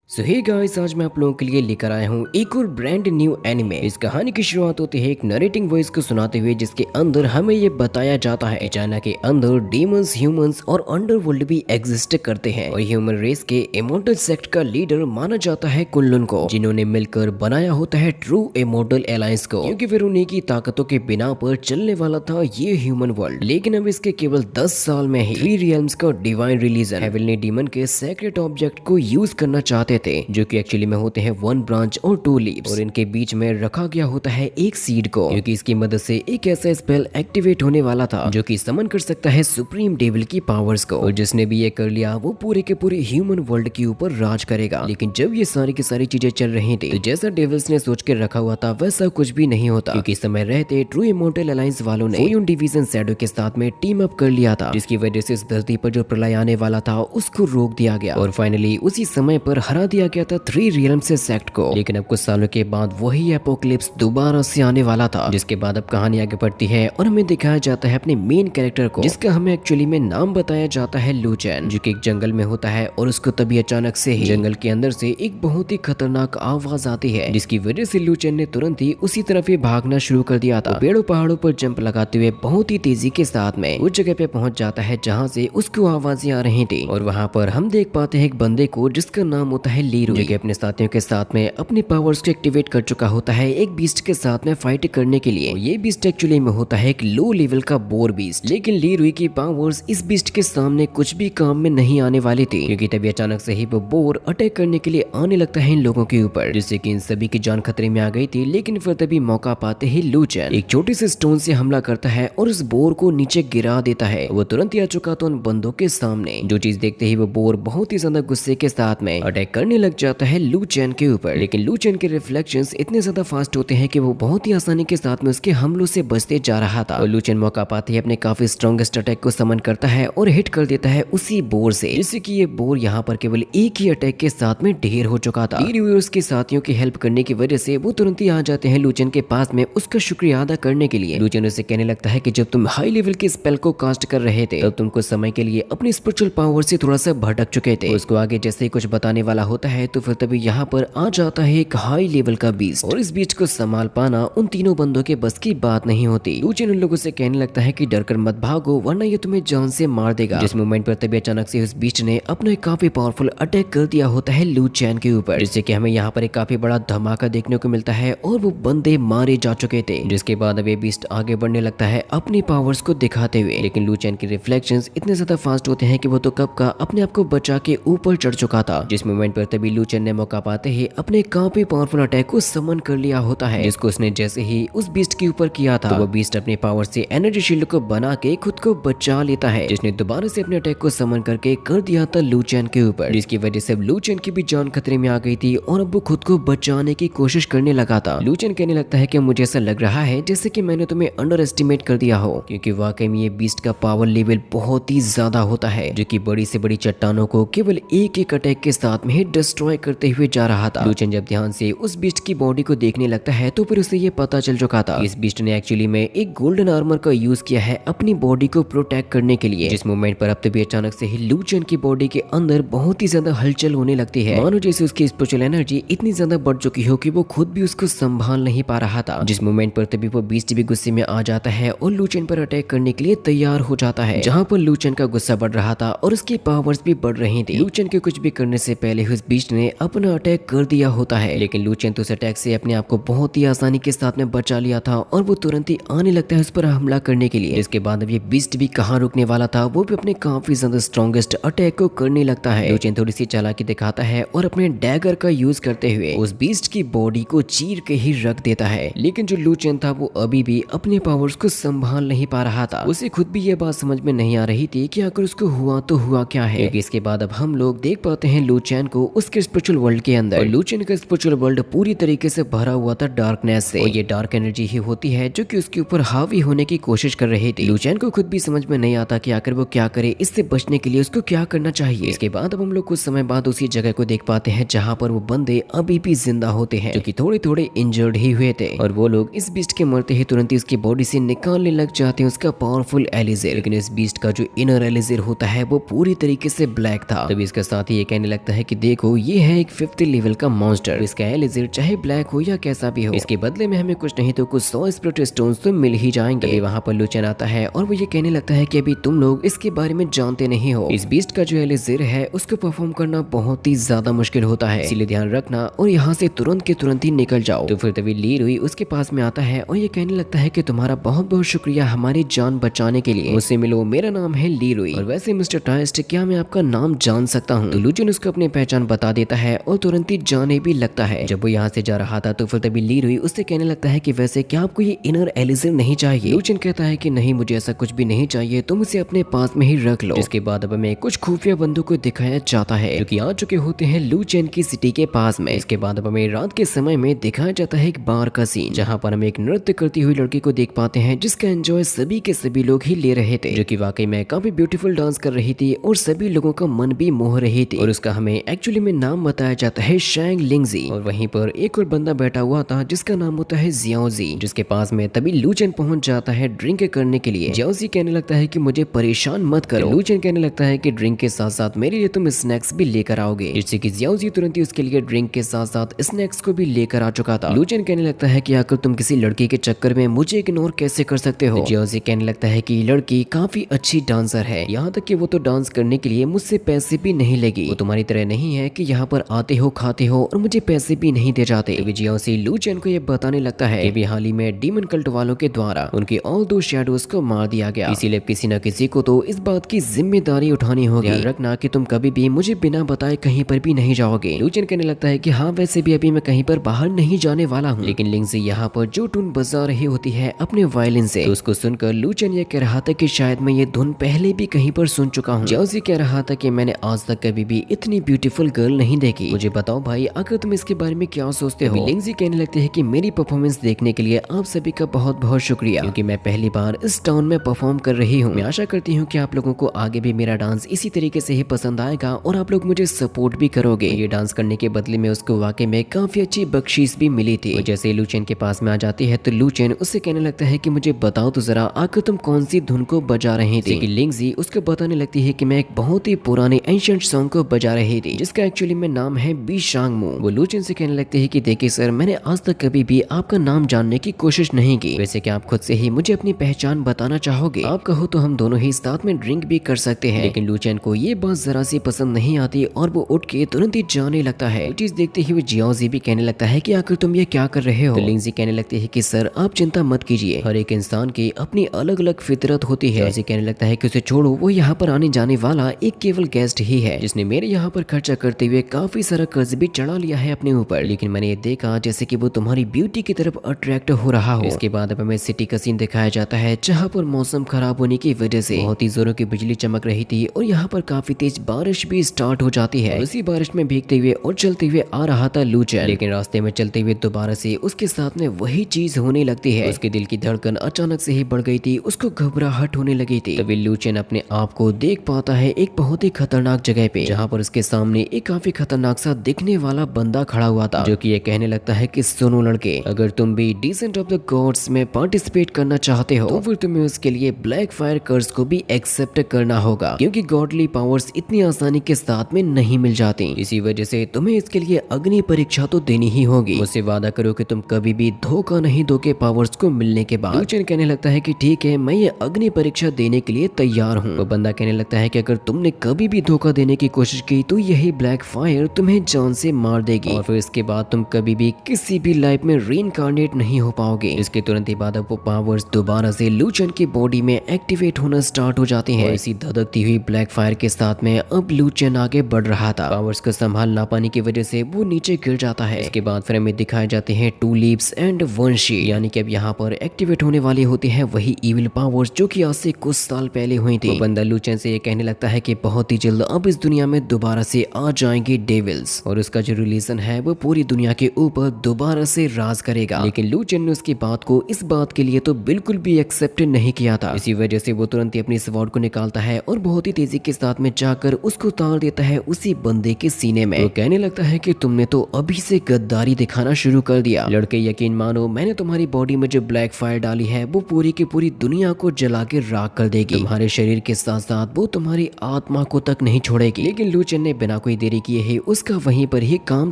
सो hey guys, आज मैं आप लोगों के लिए लेकर आया हूँ एक और ब्रांड न्यू एनिमे। इस कहानी की शुरुआत होती है एक नरेटिंग वॉइस को सुनाते हुए, जिसके अंदर हमें ये बताया जाता है कि चाइना के अंदर डीमंस, ह्यूमंस और अंडरवर्ल्ड भी एग्जिस्ट करते हैं और ह्यूमन रेस के इमोर्टल सेक्ट का लीडर माना जाता है कुनलुन को, जिन्होंने मिलकर बनाया होता है ट्रू इमोर्टल अलायंस को, क्योंकि फिर उन्हीं की ताकतों के बिना पर चलने वाला था ये ह्यूमन वर्ल्ड। लेकिन अब इसके केवल 10 साल में ही 3 रियल्म्स का डिवाइन रिलीजन हेवनली डीमन के सेक्रेट ऑब्जेक्ट को यूज करना चाहते थे, जो कि एक्चुअली में होते हैं 1 ब्रांच और 2 लीव्स, और इनके बीच में रखा गया होता है एक सीड को, क्योंकि इसकी मदद से एक ऐसा स्पेल एक्टिवेट होने वाला था जो कि समन कर सकता है सुप्रीम डेविल की पावर्स को, और जिसने भी ये कर लिया वो पूरे के पूरे ह्यूमन वर्ल्ड के ऊपर राज करेगा। लेकिन जब ये सारी की सारी चीजें चल रही थी तो जैसा डेविल्स ने सोच के रखा हुआ था वैसा कुछ भी नहीं होता, क्योंकि समय रहते ट्रू इमोर्टल अलायंस वालों ने फोयून डिवीजन शैडो के साथ में टीम अप कर लिया था, जिसकी वजह से इस धरती पर जो प्रलय आने वाला था उसको रोक दिया गया और फाइनली उसी समय पर हरा दिया गया था 3 रियल्म से सेक्ट को। लेकिन अब कुछ सालों के बाद वही एपोक्लिप्स दोबारा से आने वाला था, जिसके बाद अब कहानी आगे बढ़ती है और हमें दिखाया जाता है अपने मेन कैरेक्टर को, जिसका हमें एक्चुअली में नाम बताया जाता है लू चैन, जो कि एक जंगल में होता है और उसको तभी अचानक से ही जंगल के अंदर से एक बहुत ही खतरनाक आवाज आती है, जिसकी वजह से लू चैन ने तुरंत ही उसी तरफ ही भागना शुरू कर दिया था। पेड़ों पहाड़ों पर जंप लगाते हुए बहुत ही तेजी के साथ में उस जगह पे पहुंच जाता है जहाँ से उसको आवाजें आ रही थी, और वहाँ पर हम देख पाते हैं एक बंदे को जिसका नाम होता है लीरू, जो कि अपने साथियों के साथ में अपनी पावर्स को एक्टिवेट कर चुका होता है एक बीस्ट के साथ में फाइट करने के लिए। ये बीस्ट एक्चुअली में होता है एक लो लेवल का बोर बीस्ट, लेकिन लीरू की पावर्स इस बीस्ट के सामने कुछ भी काम में नहीं आने वाली थी, क्योंकि तभी अचानक से ही वो बोर अटैक करने के लिए आने लगता है इन लोगों के ऊपर, जिससे कि इन सभी की जान खतरे में आ गई थी। लेकिन फिर तभी मौका पाते ही लू चैन एक छोटे से स्टोन से हमला करता है और उस बोर को नीचे गिरा देता है। वो तुरंत ही आ चुका था उन बंदों के सामने, जो चीज देखते ही वो बोर बहुत ही ज्यादा गुस्से के साथ में अटैक करने लग जाता है लू चैन के ऊपर। लेकिन लू चैन के रिफ्लेक्शंस इतने ज्यादा फास्ट होते हैं कि वो बहुत ही आसानी के साथ में उसके हमलों से बचते जा रहा था, और लू चैन मौका पाते ही अपने काफी स्ट्रॉन्गेस्ट अटैक को समन करता है और हिट कर देता है उसी बोर से, जिससे कि ये बोर यहाँ पर केवल एक ही अटैक के साथ में ढेर हो चुका था। उसके साथियों की हेल्प करने की वजह से वो तुरंत ही आ जाते हैं लू चैन के पास में उसका शुक्रिया अदा करने के लिए। लू चैन उसे कहने लगता है कि जब तुम हाई लेवल के स्पेल को कास्ट कर रहे थे तब तुमको समय के लिए अपनी स्पिरिचुअल पावर से थोड़ा सा भटक चुके थे। उसको आगे जैसे ही कुछ बताने वाला होता है तो फिर तभी यहाँ पर आ जाता है एक हाई लेवल का बीस्ट, और इस बीस्ट को संभाल पाना उन तीनों बंदों के बस की बात नहीं होती। लू चैन उन लोगों से कहने लगता है कि डरकर मत भागो वरना ये तुम्हें जान से मार देगा। जिस मोमेंट पर तभी अचानक से उस बीस्ट ने अपना एक काफी पावरफुल अटैक कर दिया होता है लू चैन के ऊपर, जिससे कि हमें यहाँ पर एक काफी बड़ा धमाका देखने को मिलता है और वो बंदे मारे जा चुके थे। जिसके बाद अब ये बीस्ट आगे बढ़ने लगता है अपनी पावर्स को दिखाते हुए, लेकिन लू चैन के रिफ्लेक्शंस इतने ज्यादा फास्ट होते हैं कि वो तो कब का अपने आप को बचा के ऊपर चढ़ चुका था। जिस मोमेंट पर तभी लू चैन ने मौका पाते ही अपने काफी पावरफुल अटैक को समन कर लिया होता है, जिसको उसने जैसे ही उस बीस्ट के ऊपर किया था तो वो बीस्ट अपने पावर से एनर्जी शील्ड को बना के खुद को बचा लेता है, जिसने दोबारा से अपने अटैक को समन करके कर दिया था लू चैन के ऊपर, जिसकी वजह से लू चैन की भी जान खतरे में आ गई थी और अब वो खुद को बचाने की कोशिश करने लगा था। लू चैन कहने लगता है कि मुझे ऐसा लग रहा है जैसे कि मैंने तुम्हें अंडर एस्टिमेट कर दिया हो, क्योंकि वाकई में ये बीस्ट का पावर लेवल बहुत ही ज्यादा होता है, जो कि बड़ी से बड़ी चट्टानों को केवल एक एक अटैक के साथ में ही डिस्ट्रॉय करते हुए जा रहा था। लू चैन जब ध्यान से उस बीस्ट की बॉडी को देखने लगता है तो फिर उसे ये पता चल चुका था इस बीस्ट ने एक्चुअली में एक गोल्डन आर्मर का यूज किया है अपनी बॉडी को प्रोटेक्ट करने के लिए। जिस मोमेंट पर अब तभी अचानक से ही लू चैन की बॉडी के अंदर बहुत ही ज्यादा हलचल होने लगती है, मानो जैसे उसकी स्पिरिचुअल एनर्जी इतनी ज्यादा बढ़ चुकी हो कि वो खुद भी उसको संभाल नहीं पा रहा था। जिस मोमेंट पर तभी वो बीस्ट भी गुस्से में आ जाता है और लू चैन पर अटैक करने के लिए तैयार हो जाता है। जहाँ पर लू चैन का गुस्सा बढ़ रहा था और उसकी पावर्स भी बढ़ रही थी, लू चैन के कुछ भी करने से पहले उस बीस्ट ने अपना अटैक कर दिया होता है, लेकिन लू चैन तो उस अटैक से अपने आप को बहुत ही आसानी के साथ में बचा लिया था और वो तुरंत ही आने लगता है उस पर हमला करने के लिए। इसके बाद अब ये बीस्ट भी कहाँ रुकने वाला था, वो भी अपने काफी ज्यादा स्ट्रॉन्गेस्ट अटैक को करने लगता है। लू चैन थोड़ी सी चालाकी दिखाता है और अपने डैगर का यूज करते हुए उस बीस्ट की बॉडी को चीर के ही रख देता है, लेकिन जो लू चैन था वो अभी भी अपने पावर्स को संभाल नहीं पा रहा था। उसे खुद भी ये बात समझ में नहीं आ रही थी कि अगर उसको हुआ तो हुआ क्या है, क्योंकि इसके बाद अब हम लोग देख पाते हैं लू चैन को उसके स्पिरिचुअल वर्ल्ड के अंदर। लू चैन का स्पिरिचुअल वर्ल्ड पूरी तरीके से भरा हुआ था डार्कनेस से, और ये डार्क एनर्जी ही होती है जो कि उसके ऊपर हावी होने की कोशिश कर रही थी। लू चैन को खुद भी समझ में नहीं आता कि आखिर वो क्या करे, इससे बचने के लिए उसको क्या करना चाहिए। इसके बाद अब हम लोग कुछ समय बाद उसी जगह को देख पाते हैं जहाँ पर वो बंदे अभी भी जिंदा होते हैं, जो कि थोड़े थोड़े इंजर्ड ही हुए थे, और वो लोग इस बीस्ट के मरते ही तुरंत ही उसकी बॉडी से निकालने लग जाते हैं उसका पावरफुल एलिजिर। लेकिन इस बीस्ट का जो इनर एलिजिर होता है वो पूरी तरीके से ब्लैक था। तभी इसका साथी ये कहने लगता है कि देख देखो ये है एक 50 लेवल का मॉन्स्टर। इसका एलिजिर चाहे ब्लैक हो या कैसा भी हो, इसके बदले में हमें कुछ नहीं तो कुछ 100 स्प्लिट स्टोन्स तो मिल ही जाएंगे। तभी वहाँ पर लुचन आता है और वो ये कहने लगता है कि अभी तुम लोग इसके बारे में जानते नहीं हो। इस बीस्ट का जो एलिजिर है उसको परफॉर्म करना बहुत ही ज्यादा मुश्किल होता है, इसीलिए ध्यान रखना और यहाँ से तुरंत के तुरंत ही निकल जाओ। तो फिर तभी लीरुई उसके पास में आता है और ये कहने लगता है कि तुम्हारा बहुत बहुत शुक्रिया हमारी जान बचाने के लिए, मुझसे मिलो, मेरा नाम है लीरुई। और वैसे मिस्टर टाइस्ट, क्या मैं आपका नाम जान सकता हूँ? तो लुचन उसको अपनी पहचान बता देता है और तुरंत ही जाने भी लगता है। जब वो यहाँ से जा रहा था तो फिर तभी लीरुई उससे कहने लगता है कि वैसे क्या आपको ये इनर एलिजिर नहीं चाहिए? लुचन कहता है कि नहीं, मुझे ऐसा कुछ भी नहीं चाहिए, तुम इसे अपने पास में ही रख लो। जिसके बाद अब हमें कुछ खुफिया बंदों को दिखाया जाता है जो कि आ चुके होते हैं लुचन की सिटी के पास में। इसके बाद अब हमें रात के समय में दिखाया जाता है एक बार का सीन, जहाँ पर हम एक नृत्य करती हुई लड़की को देख पाते हैं जिसका एंजॉय सभी के सभी लोग ही ले रहे थे, जो कि वाकई में काफी ब्यूटीफुल डांस कर रही थी और सभी लोगों का मन भी मोह रही थी। और उसका हमें एक्चुअली में नाम बताया जाता है शैंग लिंगजी। और वहीं पर एक और बंदा बैठा हुआ था जिसका नाम होता है जियाओजी, जिसके पास में तभी लुचन पहुंच जाता है ड्रिंक करने के लिए। जियाओजी कहने लगता है कि मुझे परेशान मत करो। लुचन कहने लगता है कि ड्रिंक के साथ साथ मेरे लिए तुम स्नैक्स भी लेकर आओगे, जिससे कि जियाओजी तुरंत ही उसके लिए ड्रिंक के साथ साथ स्नैक्स को भी लेकर आ चुका था। लुचन कहने लगता है कि आकर तुम किसी लड़की के चक्कर में मुझे इग्नोर कैसे कर सकते हो? जियाओजी कहने लगता है कि लड़की काफी अच्छी डांसर है, यहाँ तक कि वो तो डांस करने के लिए मुझसे पैसे भी नहीं लेगी, वो तुम्हारी तरह नहीं है कि यहाँ पर आते हो, खाते हो और मुझे पैसे भी नहीं दे जाते। जियाओजी लुचन को ये बताने लगता है कि हाल ही में डीमन कल्ट वालों के द्वारा उनके ऑल दो शैडोज को मार दिया गया, इसीलिए किसी न किसी को तो इस बात की जिम्मेदारी उठानी होगी। ध्यान रखना कि तुम कभी भी मुझे बिना बताए कहीं पर भी नहीं जाओगे। लुचन कहने लगता है कि हाँ, वैसे भी अभी मैं कहीं पर बाहर नहीं जाने वाला हूँ। लेकिन लिंगजी यहाँ पर जो टून बजा रही होती है अपने वायलिन से, तो उसको सुनकर लुचन ये कह रहा था कि शायद मैं ये धुन पहले भी कहीं पर सुन चुका हूँ। जियाओजी कह रहा था कि मैंने आज तक कभी भी इतनी ब्यूटीफुल गर्ल नहीं देखी, मुझे बताओ भाई अगर तुम इसके बारे में क्या सोचते हो? लिंगजी कहने लगते हैं कि मेरी परफॉर्मेंस देखने के लिए आप सभी का बहुत बहुत शुक्रिया, क्योंकि मैं पहली बार इस टाउन में परफॉर्म कर रही हूँ। मैं आशा करती हूँ कि आप लोगों को आगे भी मेरा डांस इसी तरीके से ही पसंद आएगा और आप लोग मुझे सपोर्ट भी करोगे। ये डांस करने के बदले में उसको वाकई में काफी अच्छी बख्शीश भी मिली थी। जैसे लुचन के पास में आ जाती है तो लुचन उससे कहने लगता है कि मुझे बताओ तो जरा आकर तुम कौन सी धुन को बजा रही थी? लिंगजी उसको बताने लगती है कि मैं एक बहुत ही पुराने एंशिएंट सॉन्ग को बजा रही थी जिसका एक्चुअली में नाम है बी शांगमू। वो लुचन से कहने लगते हैं कि देखिए सर, मैंने आज तक कभी भी आपका नाम जानने की कोशिश नहीं की, वैसे कि आप खुद से ही मुझे अपनी पहचान बताना चाहोगे? आप कहो तो हम दोनों ही साथ में ड्रिंक भी कर सकते हैं। लेकिन लुचन को ये बात जरा सी पसंद नहीं आती और वो उठ के तुरंत ही जाने लगता है। चीज देखते हुए जियाओजी भी कहने लगता है कि आखिर तुम ये क्या कर रहे हो? तो लिंगजी कहने लगते हैं कि सर आप चिंता मत कीजिए, हर एक इंसान की अपनी अलग अलग फितरत होती है। ऐसे कहने लगता है कि उसे छोड़ो, वो यहाँ पर आने जाने वाला एक केवल गेस्ट ही है जिसने मेरे यहाँ पर खर्चा करते हुए काफी सारा कर्ज भी चढ़ा लिया है अपने ऊपर। लेकिन मैंने ये देखा जैसे कि वो तुम्हारी ब्यूटी की तरफ अट्रैक्ट हो रहा हो। इसके बाद अब हमें सिटी का सीन दिखाया जाता है जहाँ पर मौसम खराब होने की वजह से बहुत ही जोरों की बिजली चमक रही थी और यहाँ पर काफी तेज बारिश भी स्टार्ट हो जाती है। उसी बारिश में भीगते हुए और चलते हुए आ रहा था लुचन, लेकिन रास्ते में चलते हुए दोबारा से उसके साथ में वही चीज होने लगती है। उसके दिल की धड़कन अचानक से ही बढ़ गई थी, उसको घबराहट होने लगी थी। तभी लुचन अपने आप को देख पाता है एक बहुत ही खतरनाक जगह पे, जहाँ पर उसके सामने एक काफी खतरनाक सा दिखने वाला बंदा खड़ा हुआ था, जो कि ये कहने लगता है कि सुनो लड़के, अगर तुम भी डिसेंट ऑफ द गॉड्स में पार्टिसिपेट करना चाहते हो तो फिर तुम्हें उसके लिए ब्लैक फायर कर्स को भी एक्सेप्ट करना होगा, क्योंकि गॉडली पावर्स इतनी आसानी के साथ में नहीं मिल जाती। इसी वजह से तुम्हें इसके लिए अग्नि परीक्षा तो देनी ही होगी। मुझसे वादा करो कि तुम कभी भी धोखा नहीं दोगे पावर्स को मिलने के बाद। लुचन कहने लगता है कि ठीक है, मैं ये अग्नि परीक्षा देने के लिए तैयार हूँ। वो बंदा कहने लगता है कि अगर तुमने कभी भी धोखा देने की कोशिश की तो यही ब्लैक फायर तुम्हें जान से मार देगी और फिर इसके बाद तुम कभी भी किसी भी लाइफ में रीइंकार्नेट नहीं हो पाओगे। इसके तुरंत ही बाद वो पावर्स दोबारा से लुचन की बॉडी में एक्टिवेट होना स्टार्ट हो जाती है। इसी धधकती हुई ब्लैक फायर के साथ में अब लुचन आगे बढ़ रहा था। पावर्स को संभाल ना पाने की वजह से वो नीचे गिर जाता है। इसके बाद फिर हमें दिखाए जाते हैं two leaves and one shield, यानी कि अब यहाँ पर एक्टिवेट होने वाली होती है वही इविल पावर्स जो कि आज से कुछ साल पहले हुई थी। वो बंदा लुचन से ये कहने लगता है कि बहुत ही जल्द अब इस दुनिया में दोबारा से आ जाएंगे डेविल्स और उसका जो रिलीजन है वो पूरी दुनिया के ऊपर दोबारा से राज करेगा। लेकिन लुचन ने उसकी बात को इस बात के लिए तो बिल्कुल भी एक्सेप्ट नहीं किया था। इसी वजह से वो तुरंत ही अपनी स्वॉर्ड को निकालता है और बहुत ही तेजी के साथ में जाकर उसको ताल देता है उसी बंदे के सीने में। वो कहने लगता है कि तुमने तो अभी से गद्दारी दिखाना शुरू कर दिया। लड़के यकीन मानो, मैंने तुम्हारी बॉडी में जो ब्लैक फायर डाली है वो पूरी की पूरी दुनिया को जला के राख कर देगी। तुम्हारे शरीर के साथ साथ वो तुम्हारी आत्मा को तक नहीं छोड़ेगी। लेकिन लुचन ने बिना कोई देरी किए ही उसका वहीं पर ही काम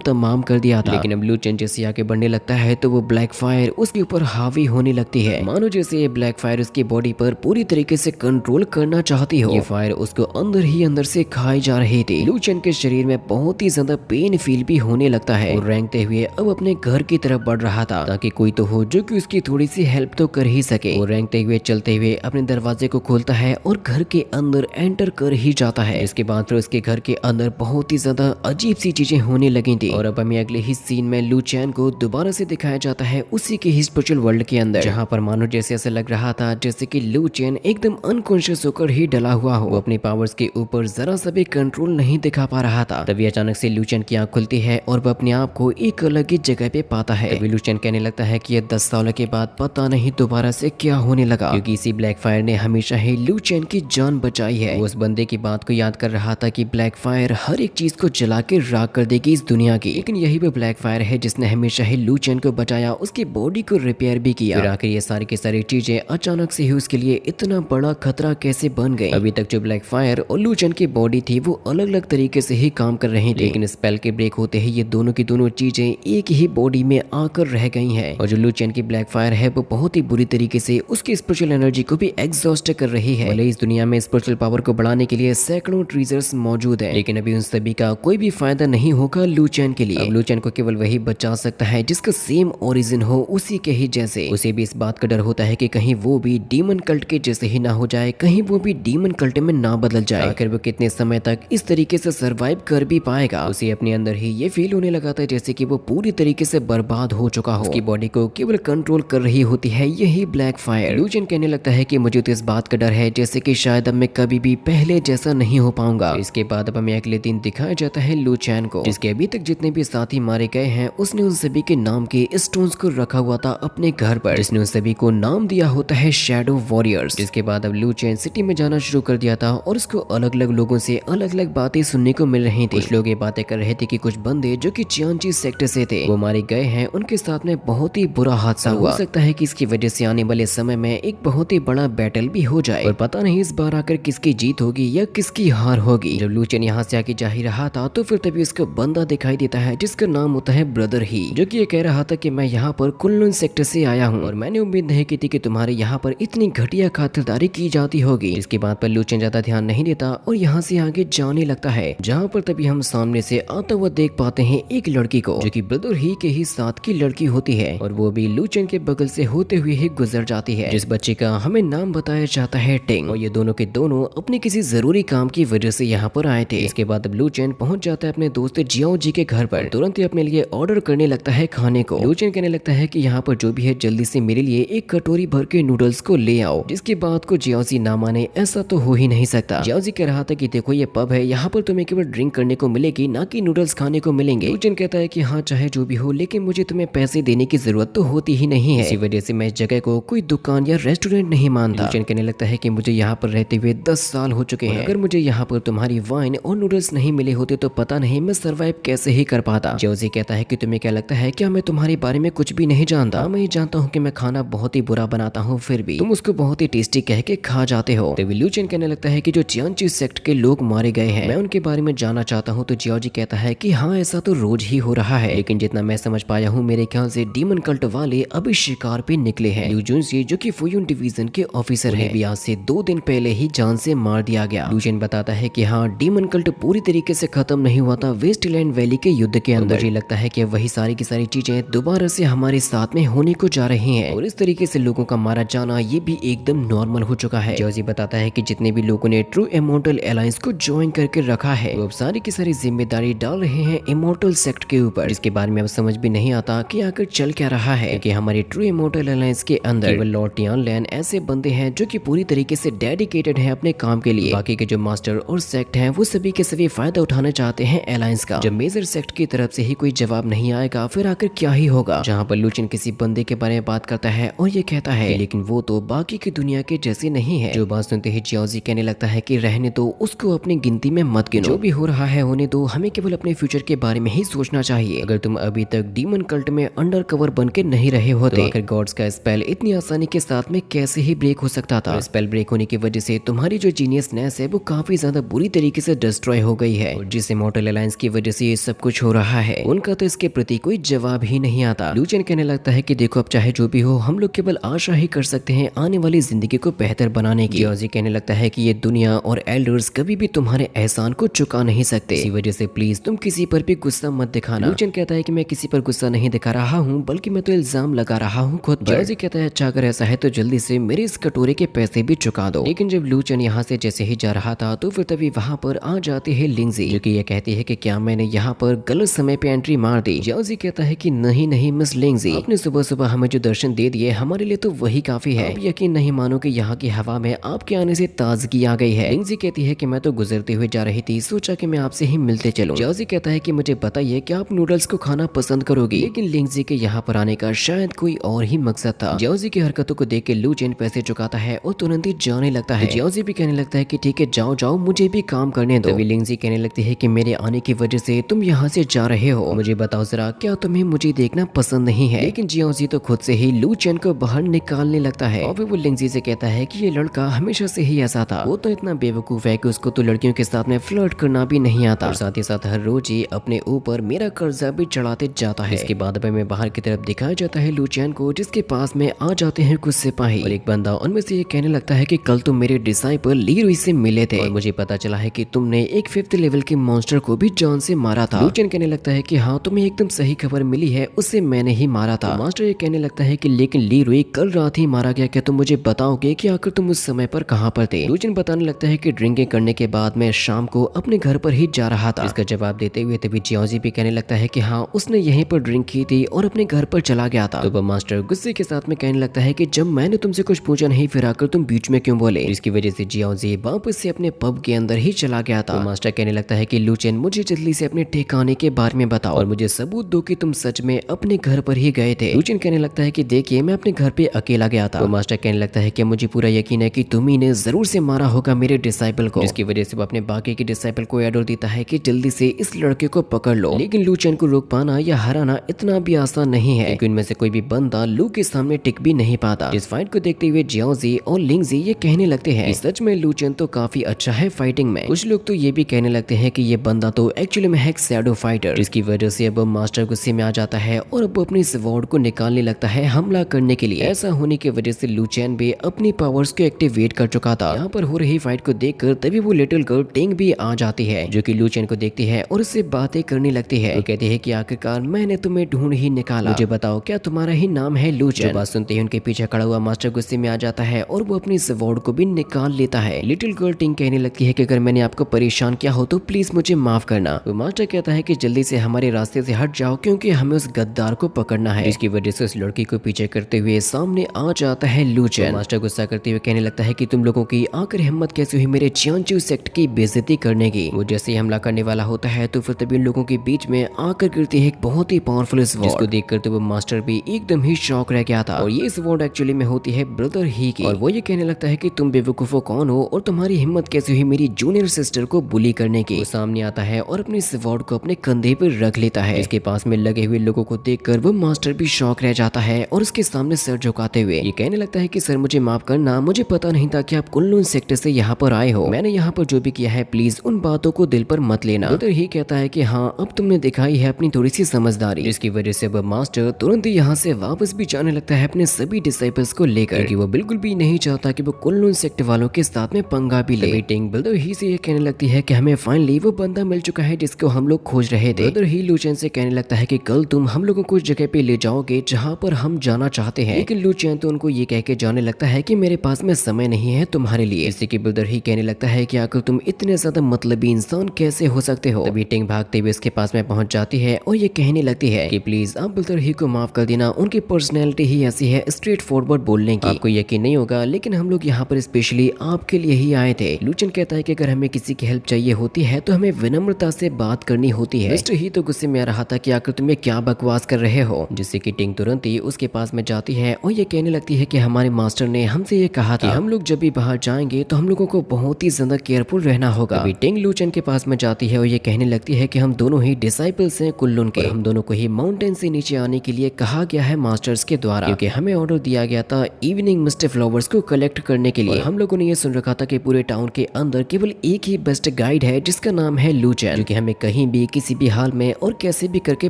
तमाम कर दिया था। लेकिन अब लू चेन जैसे आगे बढ़ने लगता है तो वो ब्लैक फायर उसके ऊपर हावी होने लगती है, मानो जैसे ये ब्लैक फायर उसकी बॉडी पर पूरी तरीके से कंट्रोल करना चाहती हो। ये फायर उसको अंदर ही अंदर से खाई जा रही थी। लू चेन के शरीर में बहुत ही ज्यादा पेन फील भी होने लगता है और रेंगते हुए अब अपने घर की तरफ बढ़ रहा था ताकि कोई तो हो जो कि उसकी थोड़ी सी हेल्प तो कर ही सके। वो रेंगते हुए चलते हुए अपने दरवाजे को खोलता है और घर के अंदर एंटर कर ही जाता है। इसके बाद फिर उसके घर के अंदर बहुत ही ज्यादा अजीब सी चीजें होने लगी थी और अब हमें अगले ही सीन में लू चैन को दोबारा से दिखाया जाता है उसी के ही स्पिरिचुअल वर्ल्ड के अंदर, जहाँ पर मानो जैसे ऐसा लग रहा था जैसे कि लू चैन एकदम अनकॉन्शियस होकर ही डला हुआ हो। वो अपनी पावर्स के ऊपर जरा सा भी कंट्रोल नहीं दिखा पा रहा था। तभी अचानक से लू चैन की आंख खुलती है और वह अपने आप को एक अलग ही जगह पे पाता है। तभी लू चैन कहने लगता है कि ये 10 सालों के बाद पता नहीं दोबारा से क्या होने लगा, क्योंकि इसी ब्लैक फायर ने हमेशा ही लू चैन की जान बचाई है। वो उस बंदे की बात को याद कर रहा था कि ब्लैक फायर हर एक चीज को जला के राख कर देगी इस दुनिया की, लेकिन यही वो ब्लैक फायर है जिसने हमेशा ही लू चैन को बचाया, उसकी बॉडी को रिपेयर भी किया। फिर आखिर ये सारी की सारी चीजें अचानक से ही उसके लिए इतना बड़ा खतरा कैसे बन गई। अभी तक जो ब्लैक फायर और लू चैन की बॉडी थी वो अलग अलग तरीके से ही काम कर रही थी, लेकिन स्पेल के ब्रेक होते ही ये दोनों की दोनों चीजें एक ही बॉडी में आकर रह गई हैं। और जो लू चैन की ब्लैक फायर है वो बहुत ही बुरी तरीके से उसकी स्पिरिचुअल एनर्जी को भी एग्जॉस्ट कर रही है। भले इस दुनिया में स्पिरिचुअल पावर को बढ़ाने के लिए सैकड़ों ट्रीजर्स मौजूद हैं, लेकिन अभी उन सभी का कोई भी फायदा नहीं होगा लू चैन के लिए। अब लू चैन को केवल वही बचा सकता है जिसका सेम ओरिजिन हो उसी के ही जैसे। उसे भी इस बात का डर होता है कि कहीं वो भी डीमन कल्ट के जैसे ही ना हो जाए, कहीं वो भी डीमन कल्ट में ना बदल जाए। आखिर वो कितने समय तक इस तरीके से सरवाइव कर भी पाएगा। उसे अपने अंदर ही ये फील होने लगा था जैसे कि वो पूरी तरीके से बर्बाद हो चुका हो। उसकी बॉडी को केवल कंट्रोल कर रही होती है यही ब्लैक फायर। लू चैन कहने लगता है कि मुझे तो इस बात का डर है जैसे कि शायद अब मैं कभी भी पहले जैसा नहीं हो पाऊंगा। इसके बाद अब हमें अगले दिन दिखाया जाता है लू चैन को, जिसके अभी तक जितने भी साथी मारे गए हैं उसने उन सभी के नाम के स्टोन्स को रखा हुआ था अपने घर पर, जिसने उन सभी को नाम दिया होता है शैडो वॉरियर्स। जिसके बाद अब लू चैन सिटी में जाना शुरू कर दिया था और उसको अलग अलग लोगों से अलग अलग बातें सुनने को मिल रही थी। कुछ लोग ये बातें कर रहे थे कि कुछ बंदे जो कि चियांची सेक्टर से थे वो मारे गए हैं, उनके साथ में बहुत ही बुरा हादसा हुआ। हो सकता है कि इसकी वजह से आने वाले समय में एक बहुत ही बड़ा बैटल भी हो जाए और पता नहीं इस बार आकर किसकी जीत होगी या किसकी हार होगी। जब लू चैन यहाँ से आके जा ही रहा था तो फिर तभी उसको बंदा दिखाई देता है जिसका नाम होता है ब्रदर ही, जो कि ये कह रहा था कि मैं यहाँ पर कुनलुन सेक्टर से आया हूँ और मैंने उम्मीद नहीं की थी कि तुम्हारे यहाँ पर इतनी घटिया खातिरदारी की जाती होगी। इसके बाद पर लू चैन ज्यादा ध्यान नहीं देता और यहाँ से आगे जाने लगता है, जहाँ पर तभी हम सामने से आता हुआ देख पाते हैं एक लड़की को जो कि ब्रदर ही के ही साथ की लड़की होती है और वो भी लू चैन के बगल से होते हुए ही गुजर जाती है, जिस बच्चे का हमें नाम बताया जाता है टिंग। और ये दोनों के दोनों अपने किसी जरूरी काम की वजह से यहाँ पर आए थे। इसके बाद लू चैन पहुंच जाता है अपने दोस्त जियाओ जी के घर पर, तुरंत ही अपने लिए ऑर्डर करने लगता है खाने को। लू चैन कहने लगता है कि यहाँ पर जो भी है जल्दी से मेरे लिए एक कटोरी भर के नूडल्स को ले आओ, जिसकी बात को जियाओ जी ना माने ऐसा तो हो ही नहीं सकता। जियाओ जी कह रहा था कि देखो ये पब है, यहाँ पर तुम्हें केवल ड्रिंक करने को मिलेगी ना कि नूडल्स खाने को मिलेंगे। लू चैन कहता है कि हाँ चाहे जो भी हो, लेकिन मुझे तुम्हें पैसे देने की जरूरत तो होती ही नहीं है, इसी वजह से मैं इस जगह को कोई दुकान या रेस्टोरेंट नहीं मानता। लू चैन कहने लगता है कि मुझे यहाँ पर रहते हुए 10 साल हो चुके हैं, अगर मुझे यहाँ पर तुम्हारी वाइन और नूडल्स नहीं मिले होते तो पता नहीं मैं सरवाइव कैसे ही कर पाता। जोजी कहता है कि तुम्हें क्या लगता है क्या मैं तुम्हारे बारे में कुछ भी नहीं जानता? मैं ये जानता हूँ कि मैं खाना बहुत ही बुरा बनाता हूँ, फिर भी तुम उसको बहुत ही टेस्टी कह के खा जाते हो। तो लू चैन कहने लगता है कि जो चियांची सेक्ट के लोग मारे गए हैं मैं उनके बारे में जानना चाहता हूँ। तो जियाओ जी कहता है कि हाँ ऐसा तो रोज ही हो रहा है, लेकिन जितना मैं समझ पाया हूँ मेरे ख्याल से डीमन कल्ट वाले अभी शिकार पे निकले हैं। लू जुनसी जो कि फुयुन डिवीजन के ऑफिसर है, भी आज से 2 दिन पहले ही जान से मार दिया गया। लू चैन बताता है कि हाँ डीमन कल्ट पूरी तरीके से खत्म नहीं हुआ था वेस्टलैंड वैली के युद्ध के अंदर। मुझे लगता है कि वही सारी की सारी चीजें दोबारा से हमारे साथ में होने को जा रही हैं और इस तरीके से लोगों का मारा जाना ये भी एकदम नॉर्मल हो चुका है। जॉजी बताता है कि जितने भी लोगों ने ट्रू इमॉर्टल अलायंस को ज्वाइन करके रखा है वो अब सारी की सारी जिम्मेदारी डाल रहे हैं इमॉर्टल सेक्ट के ऊपर, जिसके बारे में अब समझ भी नहीं आता कि आखिर चल क्या रहा है। कि हमारे ट्रू इमॉर्टल अलायंस के अंदर केवल लॉर्ड टियान लैन ऐसे बंदे हैं जो कि पूरी तरीके से डेडिकेटेड हैं अपने काम के लिए। बाकी के जो मास्टर और सेक्ट हैं वो सभी के सभी फायदा उठाना चाहते हैं अलायंस का। जब मेजर सेक्ट की तरफ से ही कोई जवाब नहीं आएगा फिर आकर क्या ही होगा। जहाँ पर लू चैन किसी बंदे के बारे में बात करता है और ये कहता है लेकिन वो तो बाकी की दुनिया के जैसे नहीं है। जो बात सुनते ही जियाओ जी कहने लगता है कि रहने दो, उसको अपनी गिनती में मत गिनो, जो भी हो रहा है होने दो, हमें केवल अपने फ्यूचर के बारे में ही सोचना चाहिए। अगर तुम अभी तक डीमन कल्ट में अंडर कवर बन के नहीं रहे होते तो आखिर गॉड्स का स्पेल इतनी आसानी के साथ में कैसे ही ब्रेक हो सकता था। स्पेल ब्रेक होने की वजह से तुम्हारी जो जीनियसनेस है वो काफी ज्यादा बुरी तरीके से डिस्ट्रॉय हो गई है। और जिस इमॉर्टल अलायंस की वजह से ये सब कुछ हो रहा है उनका तो इसके प्रति कोई जवाब ही नहीं आता। लूचेन कहने लगता है कि देखो अब चाहे जो भी हो हम लोग केवल आशा ही कर सकते हैं आने वाली जिंदगी को बेहतर बनाने की। जियोजी कहने लगता है कि ये दुनिया और एल्डर्स कभी भी तुम्हारे एहसान को चुका नहीं सकते, इसी वजह से प्लीज तुम किसी पर भी गुस्सा मत दिखाना। लूचेन कहता है कि मैं किसी पर गुस्सा नहीं दिखा रहा हूँ बल्कि मैं तो इल्जाम लगा रहा हूँ खुद पर। जियोजी कहता है अच्छा अगर ऐसा है तो जल्दी से मेरे इस कटोरे के पैसे भी चुका दो। लेकिन जब लूचेन यहाँ से जैसे ही जा रहा था तो फिर तभी वहाँ पर आ जाती है लिंजी, जो कि ये कहती है कि क्या मैंने यहाँ पर गलत समय पे एंट्री मार दी। जियोजी कहता है कि नहीं नहीं मिस लिंजी, आपने सुबह सुबह हमें जो दर्शन दे दिए हमारे लिए तो वही काफी है। आप यकीन नहीं मानो कि यहाँ की हवा में आपके आने से ताजगी आ गई है। लिंजी कहती है कि मैं तो गुजरते हुए जा रही थी, सोचा कि मैं आपसे ही मिलते चलूं। जियोजी कहता है कि मुझे बताइए कि आप नूडल्स को खाना पसंद करोगी, लेकिन लिंजी के यहाँ पर आने का शायद कोई और ही मकसद था। जियोजी की हरकतों को देख के लूचेन पैसे चुकाता है और तुरंत ही जाने लगता है। जियोजी भी कहने लगता है कि ठीक है जाओ जाओ मुझे भी काम करने दो। तभी लिंजी कहने लगती है कि मेरे आने की वजह से तुम यहाँ से जा रहे हो, मुझे बताओ जरा क्या तुम्हें मुझे देखना पसंद नहीं है। लेकिन जियोजी तो खुद से ही लूचेन को बाहर निकालने लगता है और फिर वो लिंजी से कहता है कि ये लड़का हमेशा से ही ऐसा था, वो तो इतना बेवकूफ है कि उसको तो लड़कियों के साथ में फ्लर्ट करना भी नहीं आता और साथ ही साथ हर रोज ही अपने ऊपर मेरा कर्जा भी चढ़ाते जाता है। इसके बाद में बाहर की तरफ दिखाया जाता है लूचेन को, जिसके पास में आ जाते हैं कुछ सिपाही और एक बंदा उनमें से ये कहने लगता है कि कल तुम मेरे डिसाइपल लीरुई से मिले थे और मुझे पता चला है कि तुमने एक 5th लेवल के मॉन्स्टर को भी जान से मारा था। लूचेन कहने लगता है कि हाँ तुम्हें एकदम सही खबर मिली है, उसे मैंने ही मारा था। मास्टर ये कहने लगता है कि लेकिन लीरुई कल रात ही मारा गया, क्या तुम मुझे बताओगे कि आखिर तुम उस समय पर कहाँ पर थे। लूचेन बताने लगता है कि ड्रिंकिंग करने के बाद मैं शाम को अपने घर पर ही जा रहा था। इसका जवाब देते हुए तभी जियोजी भी कहने लगता है कि हाँ उसने यहीं पर ड्रिंक की थी और अपने घर पर चला गया था। तो मास्टर गुस्से के साथ में कहने लगता है कि जब मैंने तुमसे कुछ पूछा नहीं फिर आकर तुम बीच में क्यों बोले। इसकी वजह से जियोजी वापस से अपने पब के अंदर ही चला गया था। तो मास्टर कहने लगता है कि लूचेन मुझे जल्दी से अपने ठिकाने के बारे में बताओ और मुझे सबूत दो कि तुम सच में अपने घर पर ही गए थे। लूचेन कहने लगता है कि देखिए मैं अपने घर पे अकेला गया था। तो मास्टर कहने लगता है कि मुझे पूरा यकीन है कि तुम ही ने जरूर से मारा होगा मेरे डिसाइपल को, जिसकी वजह से वो अपने बाकी के डिसाइपल को ऑर्डर देता है कि जल्दी से इस लड़के को पकड़ लो। लेकिन लूचेन को रोक पाना या हराना इतना भी आसान नहीं है क्योंकि उनमें से कोई भी बंदा लू के सामने टिक भी नहीं पाता। इस फाइट को देखते हुए जियोजी और लिंजी ये कहने लगते हैं कि सच में लूचेन तो काफी अच्छा है फाइटिंग में। कुछ लोग तो ये भी कहने लगते हैं कि ये बंदा तो एक्चुअली में है एक शैडो फाइटर, जिसकी वजह से अब मास्टर गुस्से में आ जाता है और अब अपनी स्वॉर्ड को निकालने लगता है हमला करने के लिए। ऐसा होने की वजह से लूचेन भी अपनी पावर्स को एक्टिवेट कर चुका था। यहाँ पर हो रही फाइट को देखकर तभी वो लिटिल गर्ल टिंग भी आ जाती है, जो कि लूचेन को देखती है और उससे बातें करने लगती है। वो कहती है कि आखिरकार मैंने तुम्हें ढूंढ ही निकाला, मुझे बताओ क्या तुम्हारा ही नाम है लूचेन। बात सुनते ही उनके पीछे खड़ा हुआ मास्टर गुस्से में आ जाता है और वो अपनी स्वॉर्ड को भी निकाल लेता है। लिटिल गर्ल टिंग कहने लगती है कि अगर मैंने आपको परेशान किया हो तो प्लीज मुझे माफ करना। वो मास्टर कहता है कि जल्दी से हमारे रास्ते से हट जाओ क्योंकि हमें उस गद्दार को पकड़ना है। इसकी वजह से उस लड़की को पीछे करते हुए सामने आ जाता है लूचेन। मास्टर गुस्सा करते हुए कहने लगता है कि तुम लोगों की आखिर हिम्मत कैसे हुई मेरे चियांचू सेक्ट की बेइज्जती करने की। वो जैसे ही हमला करने वाला होता है तो फिर तभी उन लोगों के बीच में आकर गिरती है एक बहुत ही पावरफुल स्वॉर्ड, जिसको देखकर तो वो मास्टर भी एकदम ही शॉक रह गया था। और ये स्वॉर्ड एक्चुअली में होती है ब्रदर ही की और वो ये कहने लगता है कि तुम बेवकूफो कौन हो और तुम्हारी हिम्मत कैसे हुई मेरी जूनियर सिस्टर को बुली करने की। वो सामने आता है और अपनी स्वॉर्ड को अपने कंधे पर रख लेता है। इसके पास में लगे हुए लोगों को देखकर वो मास्टर भी शॉक रह जाता है और उसके सामने सर झुकाते हुए ये कहने लगता है कि सर मुझे माफ करना, मुझे पता नहीं था कि आप कुनलुन सेक्टर से यहाँ पर आए हो। मैंने यहाँ पर जो भी किया है प्लीज उन बातों को दिल पर मत लेना। ब्रदर ही कहता है कि हाँ अब तुमने दिखाई है अपनी थोड़ी सी समझदारी, जिसकी वजह से अब मास्टर तुरंत ही यहाँ से वापस भी जाने लगता है अपने सभी डिसाइपल्स को लेकर, क्योंकि वो बिल्कुल भी नहीं चाहता कि वो कुनलुन सेक्टर वालों के साथ में पंगा भी ले। टिंग ब्रदर ही से ये कहने लगती है कि हमें फाइनली वो बंदा मिल चुका है जिसको हम लोग खोज रहे थे। ब्रदर ही लूचेन से कहने लगता है कि कल तुम हम लोगों को उस जगह पे ले जाओगे जहाँ पर हम जाना चाहते हैं। लेकिन लूचेन तो उनको ये कह के जाने लगता है कि मेरे पास में समय नहीं है तुम्हारे लिए। इसी के ब्रदर ही कहने लगता है कि आखिर तुम इतने ज्यादा मतलबी इंसान कैसे हो सकते हो। तभी टिंग भागते हुए उसके पास में पहुंच जाती है और ये कहने लगती है कि प्लीज आप ब्रदर ही को माफ कर देना, उनकी पर्सनैलिटी ही ऐसी है स्ट्रेट फॉरवर्ड बोलने की। आपको यकीन नहीं होगा लेकिन हम लोग यहाँ पर स्पेशली आपके लिए ही आए थे। लूचेन कहता है कि अगर हमें किसी की हेल्प चाहिए होती है तो हमें विनम्रता से बात करनी होती है। मिस्टर ही तो गुस्से में आ रहा था कि आखिर तुम्हें क्या बकवास कर रहे हो, जिससे कि टिंग तुरंत ही उसके पास में जाती है और ये कहने लगती है कि हमारे मास्टर ने हमसे ये कहा था हम लोग जब भी बाहर जाएंगे तो हम लोगों को बहुत ही ज्यादा केयरफुल रहना होगा। अभी टिंग लूचेन के पास में जाती है और ये कहने लगती है कि हम दोनों ही डिसाइपल्स हैं कुनलुन के, हम दोनों को ही माउंटेन से नीचे आने के लिए कहा गया है मास्टर्स के द्वारा, क्योंकि हमें ऑर्डर दिया गया था इवनिंग मिस्ट फ्लावर्स को कलेक्ट करने के लिए। हम लोगों ने ये सुन रखा था कि पूरे टाउन के अंदर केवल एक ही बेस्ट गाइड है जिसका नाम है लूचेन, जो कि हमें कहीं भी किसी भी हाल में और कैसे भी करके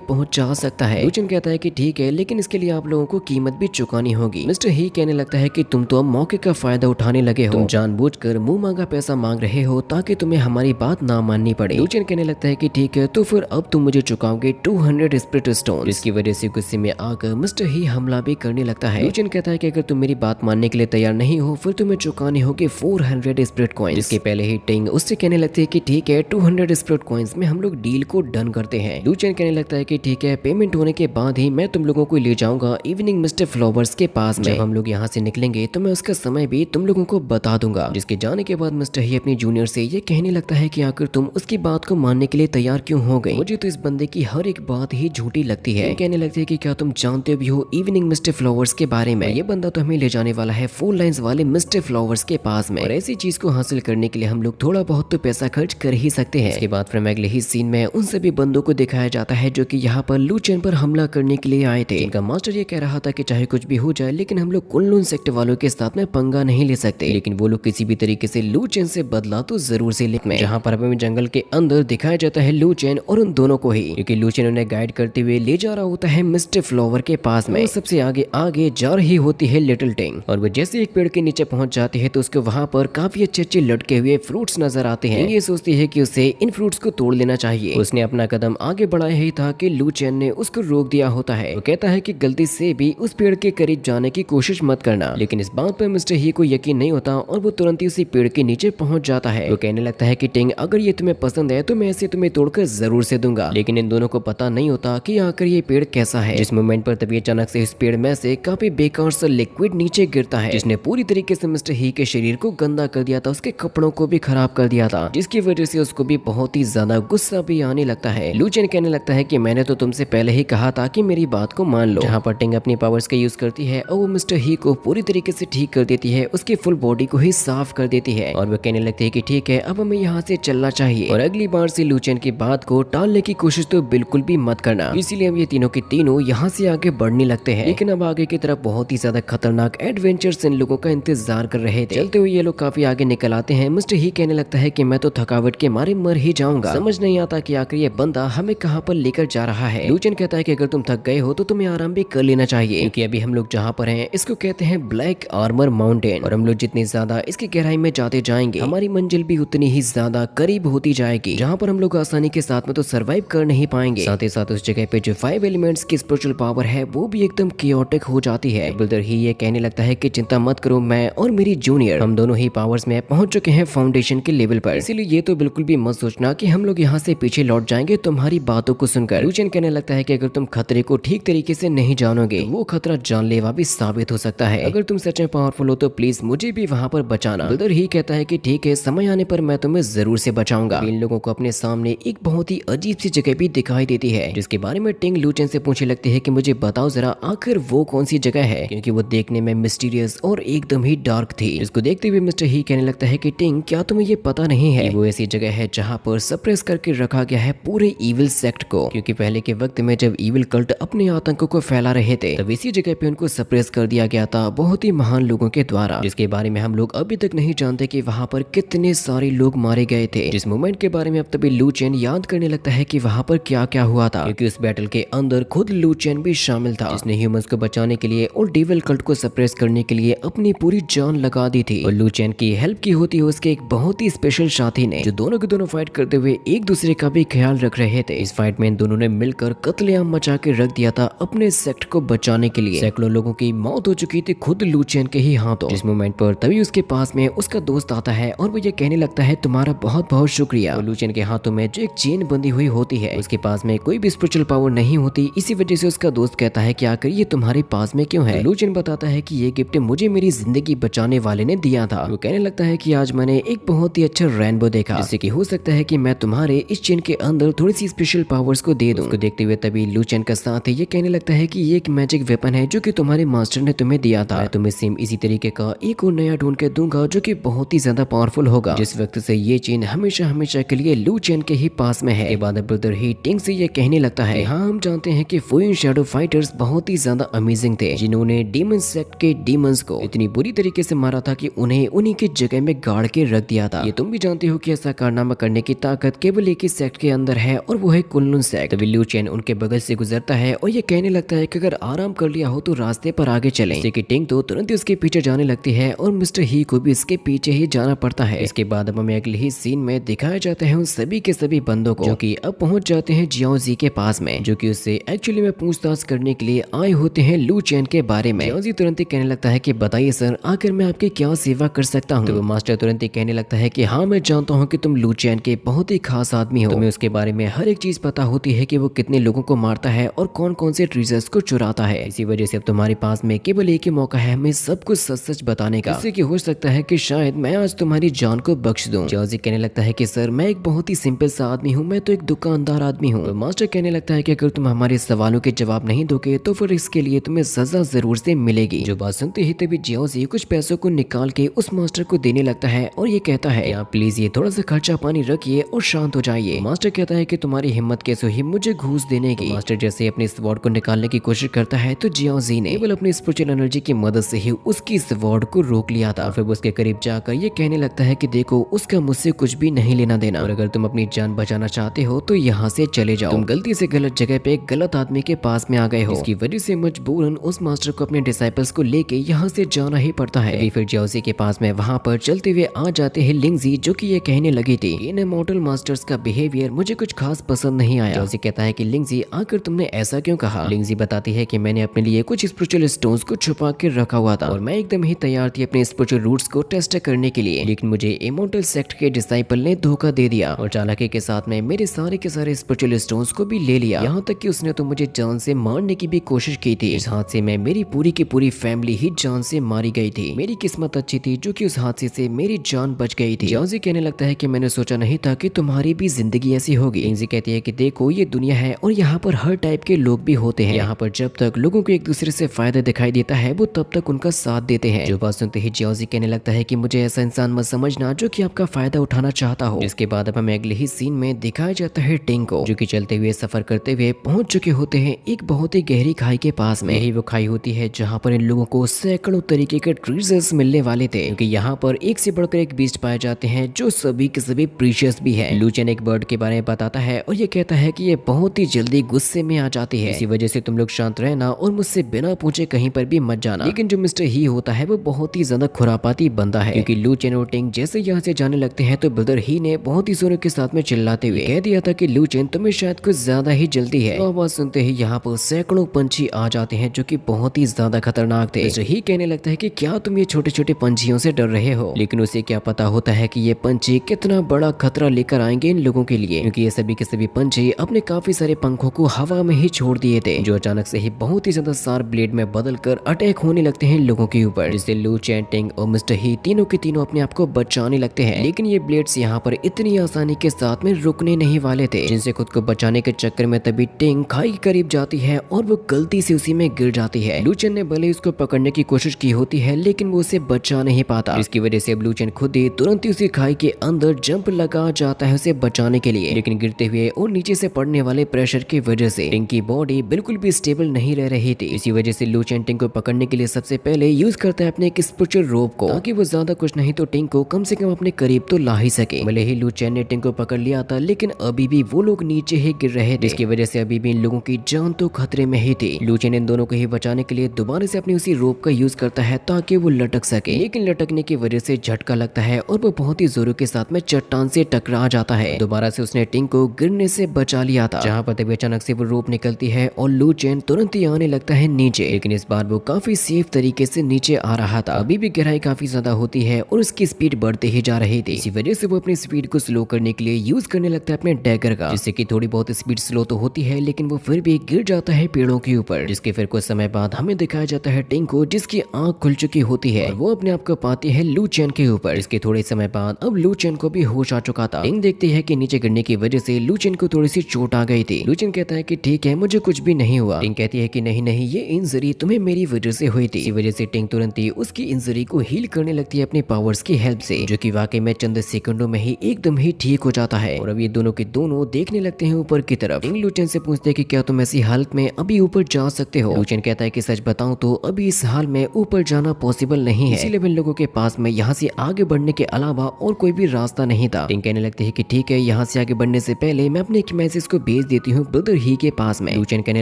पहुंचा सकता है। लूचेन कहता है कि ठीक है, लेकिन इसके लिए आप लोगों को कीमत भी चुकानी होगी। मिस्टर ही कहने लगता है कि तुम तो अब मौके का फायदा उठाने लगे हो, तुम जानबूझकर मुंह मांगा पैसा मांग रहे हो ताकि तुम्हें हमारी बात ना माननी पड़े। लूचेन कहने लगता है कि ठीक है, तो फिर अब तुम मुझे चुकाओगे 200 स्प्लिट स्टोन, जिसकी वजह से गुस्से में आकर मिस्टर ही हमला भी करने लगता है। लूचेन कहता है कि अगर तुम मेरी बात मानने के लिए तैयार नहीं हो फिर तुम्हें चुकाने होंगे 400 स्प्लिट कॉइंस। इसके पहले ही टिंग उससे कहने लगती है कि ठीक है, 200 स्प्लिट कॉइंस में हम लोग डील को डन करते हैं। लूचेन कहने लगता है कि ठीक है, पेमेंट होने के बाद ही मैं तुम लोगों को ले जाऊंगा इवनिंग मिस्टर फ्लावर्स के पास में। जब हम लोग यहाँ से निकलेंगे तो मैं उसका समय भी तुम लोगों को बता दूंगा। जिसके जाने के बाद मिस्टर ही अपनी जूनियर से ये कहने लगता है कि आखिर तुम उसकी बात को मानने के लिए तैयार क्यों हो गए? मुझे तो इस बंदे की हर एक बात ही झूठी लगती है। कहने लगती है कि क्या तुम जानते भी हो इवनिंग मिस्टर फ्लावर्स के बारे में? ये बंदा तो हमें ले जाने वाला है 4 लाइन्स वाले मिस्टर फ्लावर्स के पास में, और ऐसी चीज को हासिल करने के लिए हम लोग थोड़ा बहुत तो पैसा खर्च कर ही सकते हैं। इसके बाद फिर अगले ही सीन में उन सभी बंदों को दिखाया जाता है जो कि यहाँ पर लूचेन पर हमला करने के लिए आए थे। इनका मास्टर ये कह रहा था कि चाहे कुछ भी हो जाए लेकिन हम लोग कुनलुन सेक्टर वालों के साथ में पंगा नहीं ले सकते, लेकिन वो लोग किसी भी तरीके से लूचेन से बदला तो जरूर से लें। जहाँ पर हमें जंगल के अंदर दिखाया जाता है लूचेन और उन दोनों को ही, क्योंकि लूचेन उन्हें गाइड करते हुए ले जा रहा होता है मिस्टर फ्लावर के पास में। सबसे आगे आगे जा रही होती है लिटिल टिंग, और वो जैसे एक पेड़ के नीचे पहुंच जाती है तो उसको वहाँ पर काफी अच्छे अच्छे लटके हुए फ्रूट्स नजर आते हैं। ये सोचती है कि उसे इन फ्रूट्स को तोड़ लेना चाहिए। उसने अपना कदम आगे बढ़ाया ही था कि लूचेन ने उसको रोक दिया होता है। वो कहता है कि गलती से भी उस पेड़ के करीब जाने की कोशिश मत करना, लेकिन इस बात पर मिस्टर ही को यकीन नहीं होता और वो तुरंत ही उसी पेड़ के नीचे पहुंच जाता है। वो कहने लगता है कि टिंग, अगर ये तुम्हें पसंद है तो मैं इसे तुम्हें तोड़कर जरूर से दूंगा। लेकिन इन दोनों को पता नहीं होता कि आखिर ये पेड़ कैसा है। जिस मोमेंट पर तभी अचानक से इस पेड़ में से काफी बेकार सा लिक्विड नीचे गिरता है, जिसने पूरी तरीके से मिस्टर ही के शरीर को गंदा कर दिया था, उसके कपड़ों को भी खराब कर दिया था, जिसकी वजह से उसको भी बहुत ही ज्यादा गुस्सा भी आने लगता है। लूचेन कहने लगता है कि मैंने तो तुमसे पहले ही कहा था कि मेरी बात को मान लो। जहाँ पर टिंग अपनी पावर्स का यूज करती है और वो मिस्टर ही को पूरी तरीके से ठीक कर देती है, उसकी फुल बॉडी को ही साफ कर देती है, और वो कहने लगती है कि ठीक है, अब हमें यहाँ से चलना चाहिए और अगली बार से लूचेन की बात को टालने की कोशिश तो बिल्कुल भी मत करना। इसीलिए हम ये तीनों के तीनों यहाँ से आगे बढ़ने लगते हैं। लेकिन अब आगे की तरफ बहुत ही ज्यादा खतरनाक एडवेंचर्स इन लोगों का इंतजार कर रहे थे। चलते हुए ये लोग काफी आगे निकल आते हैं। मिस्टर ही कहने लगता है कि मैं तो थकावट के मारे मर ही जाऊंगा, समझ नहीं आता कि आखिर ये बंदा हमें कहाँ पर लेकर जा रहा है। लूचेन कहता है कि अगर तुम थक गए हो तो तुम्हें आराम भी कर लेना चाहिए, क्योंकि अभी हम लोग जहाँ पर हैं इसको कहते हैं ब्लैक आर्मर माउंटेन, और हम लोग जितनी ज्यादा इसकी गहराई में जाते जाएंगे हमारी मंजिल भी उतनी ही ज्यादा करीब होती जाएगी, जहाँ पर हम लोग आसानी के साथ में तो सरवाइव कर नहीं पाएंगे। साथ ही साथ उस जगह पे जो 5 एलिमेंट्स की स्पिरिचुअल पावर है वो भी एकदम कियोटिक हो जाती है। ब्रदर ही ये कहने लगता है कि चिंता मत करो, मैं और मेरी जूनियर हम दोनों ही पावर्स में पहुंच चुके हैं फाउंडेशन के लेवल पर, इसीलिए ये तो बिल्कुल भी मत सोचना कि हम लोग यहाँ से पीछे लौट जाएंगे तुम्हारी बातों को सुनकर। लूचेन कहने लगता है कि अगर तुम खतरे को ठीक तरीके से नहीं जानोगे वो खतरा जानलेवा भी साबित हो सकता है। अगर तुम सच में पावरफुल हो तो प्लीज मुझे भी वहाँ पर बचाना। ब्रदर ही कहता है कि ठीक है, समय आने पर मैं तुम्हें जरूर से बचाऊंगा। इन लोगों को अपने सामने एक बहुत ही अजीब सी जगह भी दिखाई देती है, जिसके बारे में टिंग लूचेन से पूछने लगती है कि मुझे बताओ जरा आखिर वो कौन सी जगह है, क्योंकि वो देखने में मिस्टीरियस और एकदम ही डार्क थी। इसको देखते हुए मिस्टर ही कहने लगता है कि टिंग, क्या तुम्हें ये पता नहीं है वो ऐसी जगह है जहाँ पर सप्रेस करके रखा गया है पूरे इविल सेक्ट को, क्योंकि पहले के वक्त में जब इविल कल्ट अपने आतंकों को फैला रहे थे तब इसी जगह पे उनको सप्रेस कर दिया गया था बहुत ही महान लोगों के द्वारा, जिसके बारे में हम लोग अभी तक नहीं जानते कि वहाँ पर कितने सारे लोग मारे गए थे। जिस मोमेंट के बारे में अब तभी लूचेन याद करने लगता है कि वहाँ पर क्या क्या हुआ था, क्योंकि उस बैटल के अंदर खुद लूचेन भी शामिल था, जिसने ह्यूमंस को बचाने के लिए और डेविल कल्ट को सप्रेस करने के लिए अपनी पूरी जान लगा दी थी। और लूचेन की हेल्प की होती है उसके एक बहुत ही स्पेशल साथी ने, जो दोनों के दोनों फाइट करते हुए एक दूसरे का भी ख्याल रख रहे थे। इस फाइट में इन दोनों ने मिलकर कत्लेआम मचा के रख दिया था अपने सेक्ट को बचाने के लिए। सैकड़ों लोगों की मौत हो चुकी थी खुद लूचेन के ही हाथों। जिस मोमेंट पर तभी उसके पास में उसका दोस्त आता है और वो ये कहने लगता है तुम्हारा बहुत बहुत शुक्रिया। लूचेन के हाथों में जो एक चेन बंधी हुई होती है उसके पास में कोई भी स्पिरिचुअल पावर नहीं होती, इसी वजह से उसका दोस्त कहता है कि आखिर ये तुम्हारे पास में क्यों है। लूचेन बताता है कि ये गिफ्ट मुझे मेरी जिंदगी बचाने वाले ने दिया था। वो कहने लगता है कि आज मैंने एक बहुत ही अच्छा रेनबो देखा, जिससे कि हो सकता है कि मैं तुम्हारे इस चेन के अंदर थोड़ी सी स्पेशल पावर्स को दे दूं। उसको देखते हुए तभी लूचेन का साथ ये कहने लगता है कि ये एक मैजिक वेपन है जो कि तुम्हारे मास्टर ने तुम्हें दिया था। मैं तुम्हें सेम इसी तरीके का एक और नया ढूंढ के दूंगा जो कि बहुत ही ज्यादा पावरफुल होगा। जिस वक्त से ये चेन हमेशा हमेशा के लिए लूचेन के ही पास में है। बाद ब्रदर ही टिंग से ये कहने लगता है हाँ हम जानते हैं कि फुइन शैडो फाइटर्स बहुत ही ज्यादा अमेजिंग थे, जिन्होंने डीमन सेक्ट के डीमंस को इतनी बुरी तरीके से मारा था कि उन्हें उन्हीं की जगह में गाड़ के रख दिया था। ये तुम भी जानते हो कि ऐसा करना कारनामा करने की ताकत केवल एक ही सेक्ट के अंदर है और वो है कुनलुन सेक्ट। तभी लू चेन उनके बगल से गुजरता है और ये कहने लगता है कि अगर आराम कर लिया हो तो रास्ते पर आगे चलें। इससे कि टिंग तो तुरंत ही उसके पीछे जाने लगती है और मिस्टर ही को भी इसके पीछे ही जाना पड़ता है। इसके बाद अब हमें अगले ही सीन में दिखाया जाता है उन सभी के सभी बंदों को, जो कि अब पहुंच जाते हैं जियाओ जी के पास में, जो कि उससे एक्चुअली में पूछताछ करने के लिए आए होते हैं लू चेन के बारे में। जियाओ जी तुरंत ही कहने लगता है कि बताइए सर, आखिर मैं आपकी क्या सेवा कर सकता हूँ। तो वो मास्टर तुरंत ही कहने लगता है कि हाँ, मैं जानता हूँ कि तुम लू चेन के बहुत ही खास आदमी हो, तुम्हें उसके बारे में हर एक चीज पता होती है कि वो कितने लोगों को मारता है और कौन कौन से ट्रीजर्स को चुराता है। इसी वजह से अब तुम्हारे पास में केवल एक ही मौका है हमें सब कुछ सच सच बताने का, जिससे कि हो सकता है कि शायद मैं आज तुम्हारी जान को बख्श दूं। जॉर्जी कहने लगता है कि सर, मैं एक बहुत ही सिंपल सा आदमी हूँ, मैं तो एक दुकानदार आदमी हूँ। तो मास्टर कहने लगता है कि अगर तुम हमारे सवालों के जवाब नहीं दोगे तो फिर इसके लिए तुम्हें सजा जरूर से मिलेगी। जो बात सुनते ही तभी जॉर्जी कुछ पैसों को निकाल के उस मास्टर को देने लगता है और ये कहता है, आप प्लीज ये थोड़ा सा खर्चा पानी रखिए और शांत हो जाइए। मास्टर कहता है कि तुम्हारी हिम्मत कैसे हुई मुझे घूस देने की। मास्टर जैसे अपने स्वॉर्ड को निकालने की कोशिश करता है तो जियाओजी ने केवल अपनी स्पिरिचुअल एनर्जी की मदद से ही उसकी स्वॉर्ड को रोक लिया था। फिर उसके करीब जाकर ये कहने लगता है कि देखो, उसका मुझसे कुछ भी नहीं लेना देना, और अगर तुम अपनी जान बचाना चाहते हो तो यहाँ से चले जाओ। तुम गलती से गलत जगह पे गलत आदमी के पास में आ गए हो। इसकी वजह से मजबूरन उस मास्टर को अपने डिसाइपल्स को लेके यहाँ से जाना ही पड़ता है। फिर जियाओजी के पास में वहाँ पर चलते हुए आ जाते हैं लिंगजी, जो कि ये कहने लगी थी इन इमॉर्टल मास्टर्स का बिहेवियर मुझे कुछ खास पसंद नहीं आया। जियाओजी कहता है कि लिंगजी, आखिर तुमने ऐसा क्यों कहा। लिंगजी बताती है कि मैंने अपने लिए कुछ स्पिरिचुअल स्टोन्स को छुपा के रखा हुआ था और मैं एकदम ही तैयार थी अपने स्पिरिचुअल रूट्स को टेस्ट करने के लिए, लेकिन मुझे इमॉर्टल सेक्ट के डिसाइपल ने धोखा दे दिया और चालाकी के साथ में मेरे सारे के सारे स्पिरिचुअल स्टोन्स को भी ले लिया। यहाँ तक कि उसने तो मुझे जान से मारने की भी कोशिश की थी। इस हादसे में मेरी पूरी की पूरी फैमिली ही जान से मारी गई थी। मेरी किस्मत अच्छी थी जो कि उस हादसे से मेरी जान बच गई थी। जियाओजी कहने लगता है कि मैंने सोचा नहीं था कि तुम्हारी भी जिंदगी ऐसी होगी। लिंगजी कहती है कि देखो, ये दुनिया है और यहाँ पर हर टाइप के लोग भी होते हैं। यहाँ पर जब तक लोगों को एक दूसरे से फायदा दिखाई देता है वो तब तक उनका साथ देते हैं। जो बात सुनते ही जियाओजी कहने लगता है कि मुझे ऐसा इंसान मत समझना जो कि आपका फायदा उठाना चाहता हो। जिसके बाद अब हमें अगले ही सीन में दिखाया जाता है टिंग को, जो कि चलते हुए सफर करते हुए पहुंच चुके होते हैं एक बहुत ही गहरी खाई के पास में। यही वो खाई होती है जहाँ पर इन लोगों को सैकड़ों तरीके के ट्रीजर्स मिलने वाले थे, क्योंकि यहाँ पर एक से बढ़कर एक बीस्ट पाए जाते हैं जो सभी के सभी प्रीशियस भी है। लूचन एक बर्ड के बारे में बताता है और ये कहता है कि ये बहुत ही जल्दी गुस्से में आ जाती है, इसी वजह से तुम लोग शांत रहना और मुझसे बिना पूछे कहीं पर भी मत जाना। लेकिन जो मिस्टर ही होता है वो बहुत ही ज्यादा खुरापाती बंदा है, क्योंकि लू चेन और टिंग जैसे यहाँ से जाने लगते हैं तो ब्रदर ही ने बहुत ही जोरों के साथ में चिल्लाते हुए कह दिया था कि लू चेन तुम्हें शायद कुछ ज्यादा ही जल्दी है। तो आवाज सुनते ही यहाँ पर सैकड़ों पंछी आ जाते हैं जो कि बहुत ही ज्यादा खतरनाक थे। मिस्टर ही कहने लगता है कि क्या तुम ये छोटे छोटे पंछियों से डर रहे हो, लेकिन उसे क्या पता होता है कि ये पंछी कितना बड़ा खतरा लेकर आएंगे इन लोगों के लिए, क्योंकि ये सभी के सभी पंछी अपने काफी सारे पंखों को हवा में ही छोड़ दिए थे, जो अचानक से ही बहुत ही ज्यादा शार्प ब्लेड में बदल कर अटैक होने लगते हैं लोगों के ऊपर, जिससे लू चेन, टिंग और मिस्टर ही तीनों के तीनों अपने आप को बचाने लगते हैं। लेकिन ये ब्लेड्स यहाँ पर इतनी आसानी के साथ में रुकने नहीं वाले थे, जिनसे खुद को बचाने के चक्कर में तभी टिंग खाई के करीब जाती है और वो गलती से उसी में गिर जाती है। लू चेन ने भले उसको पकड़ने की कोशिश की होती है लेकिन वो उसे बचा नहीं पाता, जिसकी वजह से अब लू चेन खुद ही तुरंत ही उसी खाई के अंदर जंप लगा जाता है उसे बचाने के लिए। लेकिन गिरते हुए और नीचे से पड़ने वाले प्रेशर की वजह से टिंग की बॉडी बिल्कुल भी स्टेबल नहीं रह रही थी। इसी वजह से लू चेन टिंग को पकड़ने के लिए सबसे पहले यूज करता है अपने एक स्पिरिचुअल रोप को, ताकि वो ज्यादा कुछ नहीं तो टिंग को कम से कम अपने करीब तो ला ही सके। भले ही लू चेन ने टिंग को पकड़ लिया था लेकिन अभी भी वो लोग नीचे ही गिर रहे थे, जिसकी वजह से अभी भी इन लोगों की जान तो खतरे में ही थी। लू चेन इन दोनों को ही बचाने के लिए दोबारा से अपनी उसी रोप का यूज करता है ताकि वो लटक सके, लेकिन लटकने की वजह से झटका लगता है और वो बहुत ही जोरों के साथ में चट्टान से टकरा जाता है। दोबारा से उसने टिंग को गिरने से बचा लिया था, जहाँ पर तभी अचानक से वो रोप निकलती है और लू चेन तुरंत ही आने लगता है नीचे, लेकिन इस बार वो काफी सेफ तरीके से नीचे आ रहा था। अभी भी गहराई काफी ज्यादा होती है और उसकी स्पीड बढ़ते ही जा रही थी, इसी वजह से वो अपनी स्पीड को स्लो करने के लिए यूज करने लगता है अपने डैगर का, जिससे कि थोड़ी बहुत स्पीड स्लो तो होती है लेकिन वो फिर भी गिर जाता है पेड़ों के ऊपर। जिसके फिर कुछ समय बाद हमें दिखाया जाता है टिंग को, जिसकी आंख खुल चुकी होती है और वो अपने आप को पाती है लू चेन के ऊपर। इसके थोड़े समय बाद अब लू चेन को भी होश आ चुका था। टिंग देखती है कि नीचे गिरने की वजह से लू चेन को थोड़ी सी चोट आ गई थी। लू चेन कहता है कि ठीक है, मुझे कुछ भी नहीं हुआ। टिंग कहती है कि नहीं नहीं, ये इंजरी तुम्हें मेरी वजह से हुई थी। इसी वजह से टिंग तुरंत ही उसकी इंजरी को हील करने लगती है अपने पावर्स की हेल्प से, जो कि वाकई में चंद सेकंडों में ही एकदम ही ठीक हो जाता है। और अब ये दोनों के दोनों देखने लगते हैं ऊपर की तरफ। टिंग लू चेन से पूछते हैं कि क्या तुम ऐसी हालत में अभी ऊपर जा सकते हो। लू चेन कहता है कि सच बताऊं तो अभी इस हाल में ऊपर जाना पॉसिबल नहीं है, इसीलिए इन लोगों के पास में यहाँ से आगे बढ़ने के अलावा और कोई भी रास्ता नहीं था। टिंग कहने लगती है कि ठीक है, यहाँ से आगे बढ़ने से पहले मैं अपने एक मैसेज को भेज देती हूँ ब्रदर ही के पास में। लूचेन कहने